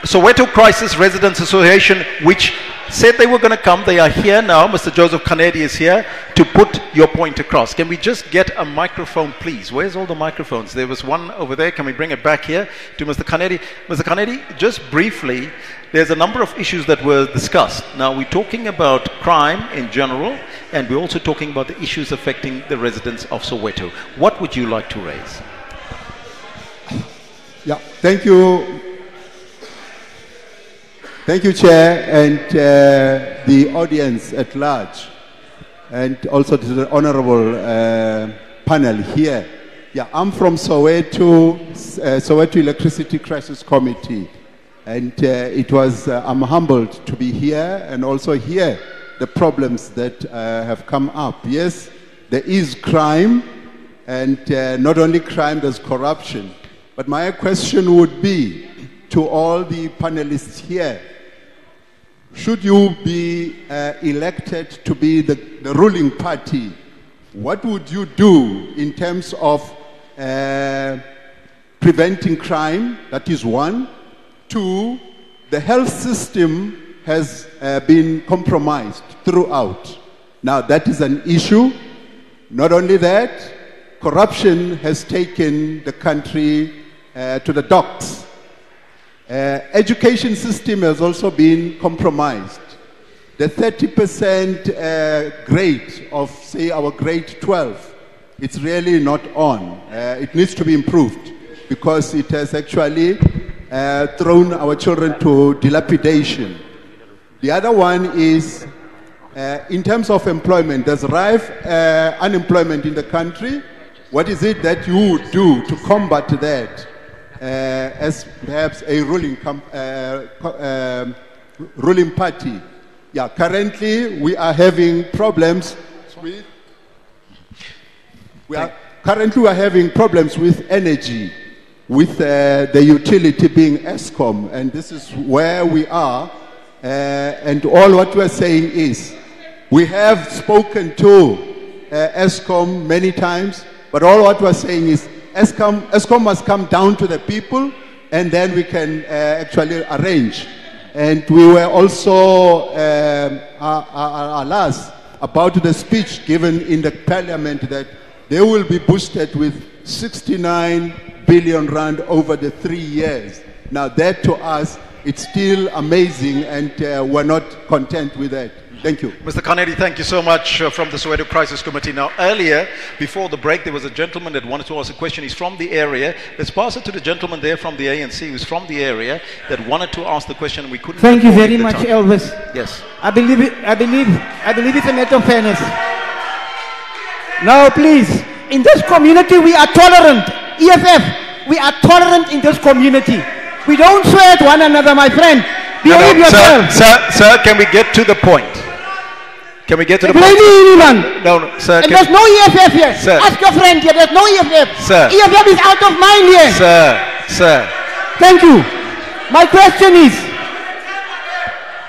Soweto Crisis Residents Association, which said they were going to come. They are here now. Mr. Joseph Kanedi is here to put your point across. Can we just get a microphone, please? Where's all the microphones? There was one over there. Can we bring it back here to Mr. Kanedi? Mr. Kanedi, just briefly, there's a number of issues that were discussed. Now, we're talking about crime in general, and we're also talking about the issues affecting the residents of Soweto. What would you like to raise? Yeah, thank you. Thank you, Chair, and the audience at large, and also to the honorable panel here. Yeah, I'm from Soweto, Soweto Electricity Crisis Committee. And I'm humbled to be here and also hear the problems that have come up. Yes, there is crime, and not only crime, there's corruption. But my question would be to all the panelists here, should you be elected to be the ruling party, what would you do in terms of preventing crime? That is one. Two, the health system has been compromised throughout. Now that is an issue. Not only that, corruption has taken the country to the docks. Education system has also been compromised. The 30% grade of, say, our grade 12, it's really not on. It needs to be improved because it has actually thrown our children to dilapidation. The other one is, in terms of employment, there's rife unemployment in the country. What is it that you would do to combat that as perhaps a ruling party? Yeah, currently we are having problems with energy, with the utility being ESCOM, and this is where we are. And all what we're saying is, we have spoken to ESCOM many times, but all what we're saying is, ESCOM must come down to the people, and then we can actually arrange. And we were also alas about the speech given in the parliament that they will be boosted with 69 billion rand over the 3 years. Now that to us, it's still amazing, and we're not content with that. Thank you. Mr. Khanedi, thank you so much from the Soweto Crisis Committee. Now, earlier, before the break, there was a gentleman that wanted to ask a question. He's from the area. Let's pass it to the gentleman there from the ANC who's from the area that wanted to ask the question. We couldn't. Thank you very much, Elvis. Yes. I believe it's a matter of fairness. Now, please, in this community, we are tolerant. EFF, we are tolerant in this community. We don't swear at one another, my friend. Behave yourself. Sir, can we get to the point? Can we get to the point? No, sir. And there's no EFF here. Sir. Ask your friend here. There's no EFF. Sir. EFF is out of mind here. Sir. Thank you. My question is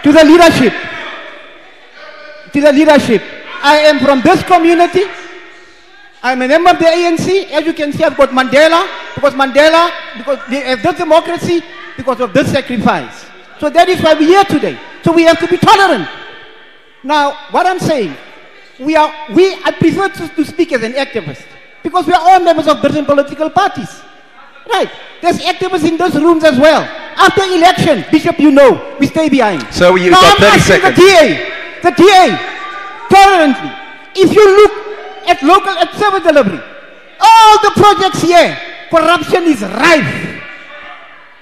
to the leadership. I am from this community. I'm a member of the ANC. As you can see, I've got Mandela, because they have this democracy because of this sacrifice. So that is why we're here today. So we have to be tolerant. Now, what I'm saying, I prefer to speak as an activist, because we are all members of different political parties. Right. There's activists in those rooms as well. After election, Bishop, you know, we stay behind. So you got 30 seconds. The DA, tolerantly, if you look at local service delivery, all the projects here, corruption is rife.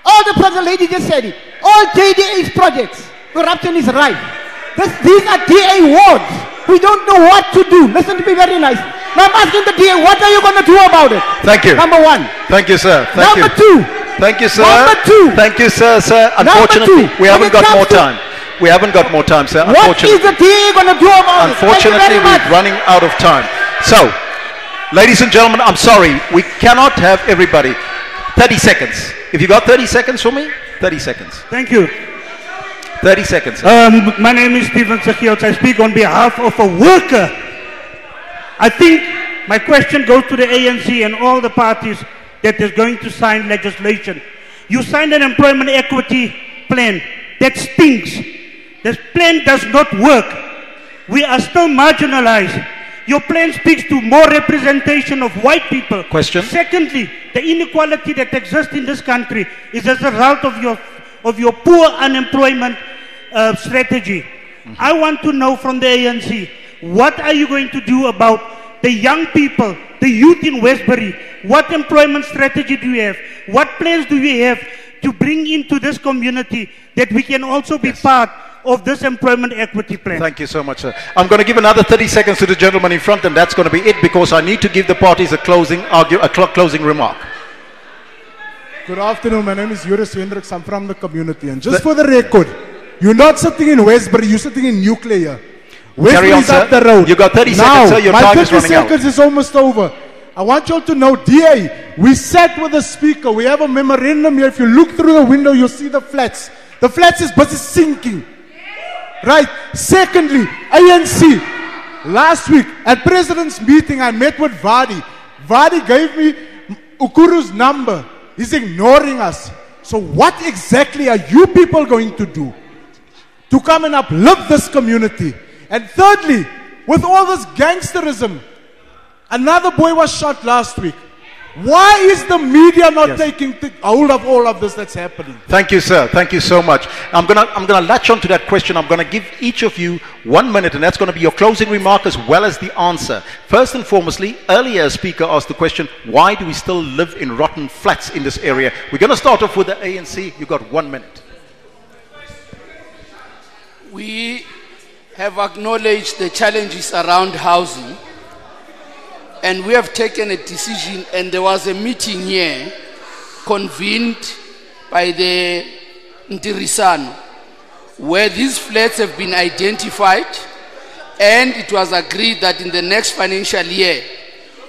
All the projects, the lady just said it, all JDA's projects, corruption is rife. These are DA wards. We don't know what to do. Listen to me very nice. Now I'm asking the DA, what are you going to do about it? Thank you. Number one. Thank you, sir. Number two. Thank you, sir. Number two. Thank you, sir. Unfortunately, we haven't got more time. We haven't got more time, sir. What is the DA going to do about it? Unfortunately, we're running out of time. So, ladies and gentlemen, I'm sorry. We cannot have everybody. 30 seconds. If you got 30 seconds for me, 30 seconds. Thank you. 30 seconds. My name is Stephen Sakiot. I speak on behalf of a worker. I think my question goes to the ANC and all the parties that is going to sign legislation. You signed an employment equity plan that stinks. This plan does not work. We are still marginalized. Your plan speaks to more representation of white people. Question. Secondly, the inequality that exists in this country is as a result of your poor unemployment strategy. I want to know from the ANC, what are you going to do about the young people, the youth in Westbury? What employment strategy do you have? What plans do you have to bring into this community that we can also be part of this employment equity plan? Thank you so much, sir. I'm going to give another 30 seconds to the gentleman in front, and that's going to be it, because I need to give the parties a closing remark. Good afternoon. My name is Joris Hendricks. I'm from the community. And just for the record, you're not sitting in Westbury, you're sitting in Newclare. Carry on, Westbury's up the sir. road. You got 30 now, seconds, sir. Your my time 30 is running out. seconds is almost over. I want you all to know, DA, we sat with the speaker. We have a memorandum here. If you look through the window, you'll see the flats. The flats is busy sinking. Right. Secondly, ANC. Last week at President's meeting, I met with Vadi. Vadi gave me Ukuru's number. He's ignoring us. So what exactly are you people going to do to come and uplift this community? And thirdly, with all this gangsterism, another boy was shot last week. Why is the media not taking hold of all of this that's happening? Thank you, sir. Thank you so much. I'm gonna latch on to that question. I'm gonna give each of you 1 minute, and that's gonna be your closing remark as well as the answer. First and foremostly, earlier a speaker asked the question, why do we still live in rotten flats in this area? We're gonna start off with the ANC. You got 1 minute. We have acknowledged the challenges around housing, and we have taken a decision, and there was a meeting here convened by the Ntirisano where these flats have been identified, and it was agreed that in the next financial year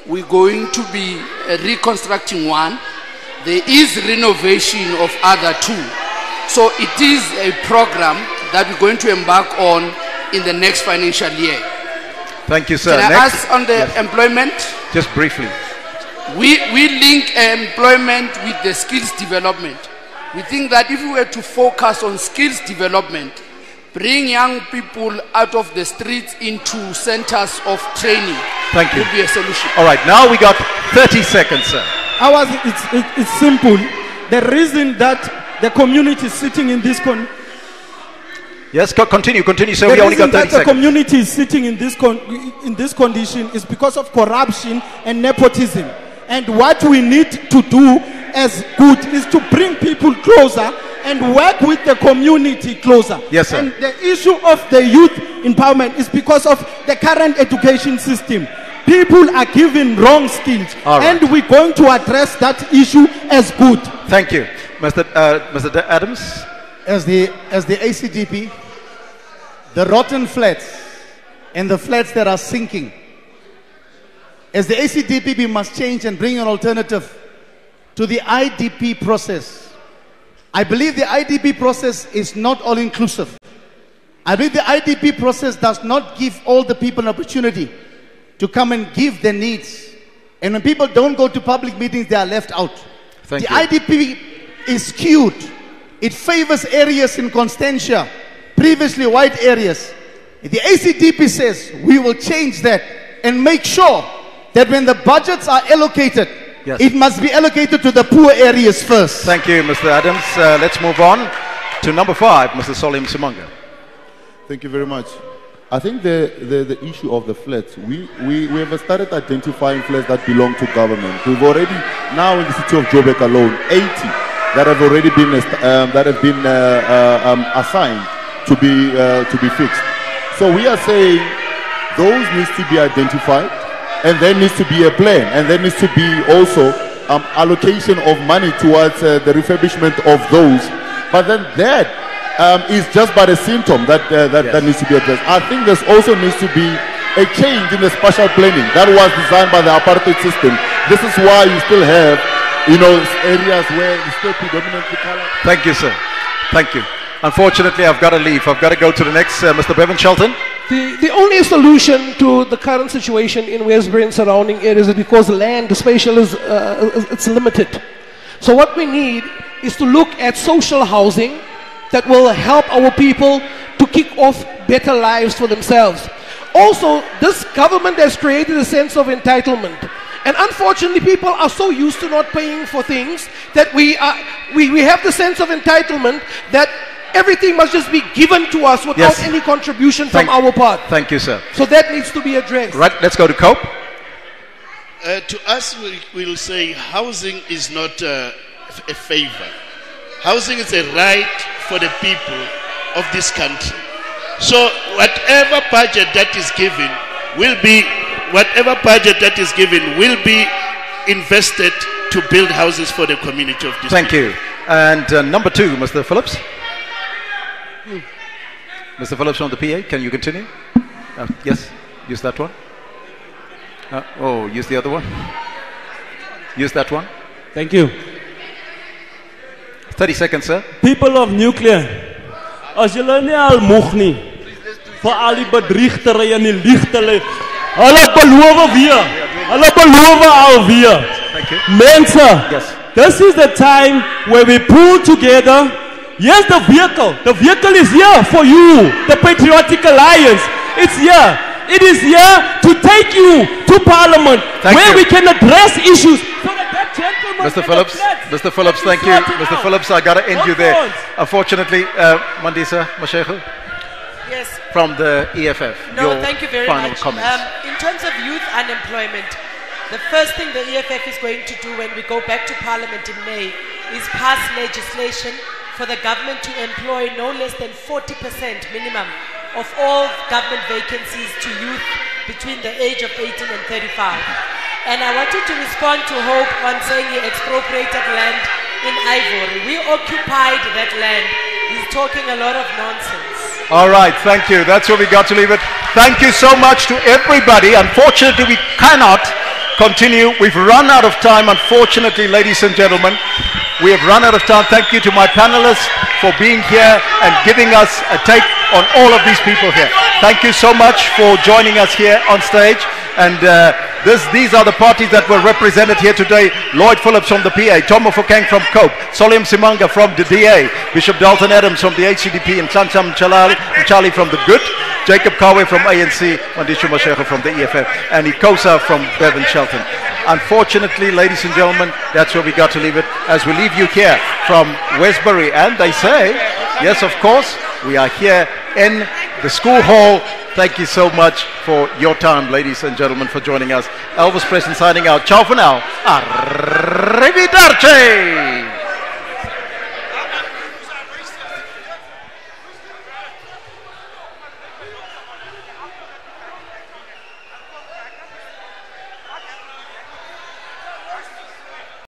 we're going to be reconstructing one. There is renovation of other two. So it is a program that we're going to embark on in the next financial year. Thank you, sir. Can I ask on the employment? Just briefly. We link employment with the skills development. We think that if we were to focus on skills development, bring young people out of the streets into centers of training, Thank you. would be a solution. All right, now we got 30 seconds, sir. It's simple. The reason that the community is sitting in this Yes, continue, sir. The We only reason got 30 that the seconds. community is sitting in this condition is because of corruption and nepotism. And what we need to do as good is to bring people closer and work with the community closer. Yes, sir. And the issue of the youth empowerment is because of the current education system. People are given wrong skills, All right. and we're going to address that issue as good. Thank you. Mr. Adams? As the ACDP, the rotten flats and the flats that are sinking, as the ACDP, we must change and bring an alternative to the IDP process. I believe the IDP process is not all-inclusive. I believe the IDP process does not give all the people an opportunity to come and give their needs. And when people don't go to public meetings, they are left out. Thank the you. IDP is skewed. It favors areas in Constantia, previously white areas. The ACDP says we will change that and make sure that when the budgets are allocated, Yes. it must be allocated to the poor areas first. Thank you, Mr. Adams. Let's move on to number 5, Mr. Solim Simanga. Thank you very much. I think the issue of the flats, we have started identifying flats that belong to government. We've already, now in the city of Joburg alone, 80 that have already been assigned to be fixed. So we are saying those needs to be identified, and there needs to be a plan, and there needs to be also allocation of money towards the refurbishment of those. But then that is just but a symptom that needs to be addressed. I think there also needs to be a change in the spatial planning that was designed by the apartheid system. This is why you still have, areas where it's still predominantly colored. Thank you, sir. Thank you. Unfortunately, I've got to leave. I've got to go to the next, Mr. Bevan Shelton. The only solution to the current situation in Westbury and surrounding areas is because land, the spatial it's limited. So what we need is to look at social housing that will help our people to kick off better lives for themselves. Also, this government has created a sense of entitlement. And unfortunately, people are so used to not paying for things that we have the sense of entitlement that everything must just be given to us without any contribution from our part. Thank you, sir. So that needs to be addressed. Right, let's go to Cope. To us, we'll say housing is not a favor. Housing is a right for the people of this country. So whatever budget that is given will be invested to build houses for the community of this. Thank you. And number 2, Mr. Phillips. Mr. Phillips from the PA, can you continue? Yes, use that one. Use the other one. Use that one. Thank you. 30 seconds, sir. People of Newclare, as julle nie al moeg nie, vir al die bedriegtery en die liegtery, hulle beloof weer, hulle beloof alweer. Mense, this is the time where we pull together. Yes, the vehicle is here for you, the Patriotic Alliance. It's here. It is here to take you to Parliament, where we can address issues. Mr. Phillips, thank you. Mr. Phillips, I got to end you there. Unfortunately, Mandisa Mashego. Yes. From the EFF. No, thank you very final much. Comments. In terms of youth unemployment, the first thing the EFF is going to do when we go back to Parliament in May is pass legislation for the government to employ no less than 40% minimum of all government vacancies to youth between the age of 18 and 35. And I wanted to respond to Hope on saying he expropriated land in Ivory. We occupied that land. He's talking a lot of nonsense. All right, thank you. That's where we got to leave it. Thank you so much to everybody. Unfortunately, we cannot continue. We've run out of time, unfortunately, ladies and gentlemen. We have run out of time. Thank you to my panelists for being here and giving us a take on all of these people here. Thank you so much for joining us here on stage. And these are the parties that were represented here today. Lloyd Phillips from the PA, Tomo Fokeng from COPE, Solium Simanga from the DA, Bishop Dalton Adams from the HCDP, and Chancham Charlie from the GOOD, Jacob Kawe from ANC, Mandishu Mashego from the EFF, and Ikosa from Bevan Shelton. Unfortunately, ladies and gentlemen, that's where we got to leave it as we leave you here from Westbury. And they say, yes, of course, we are here in the school hall. Thank you so much for your time, ladies and gentlemen, for joining us. Elvis Preston signing out. Ciao for now. Arrivederci.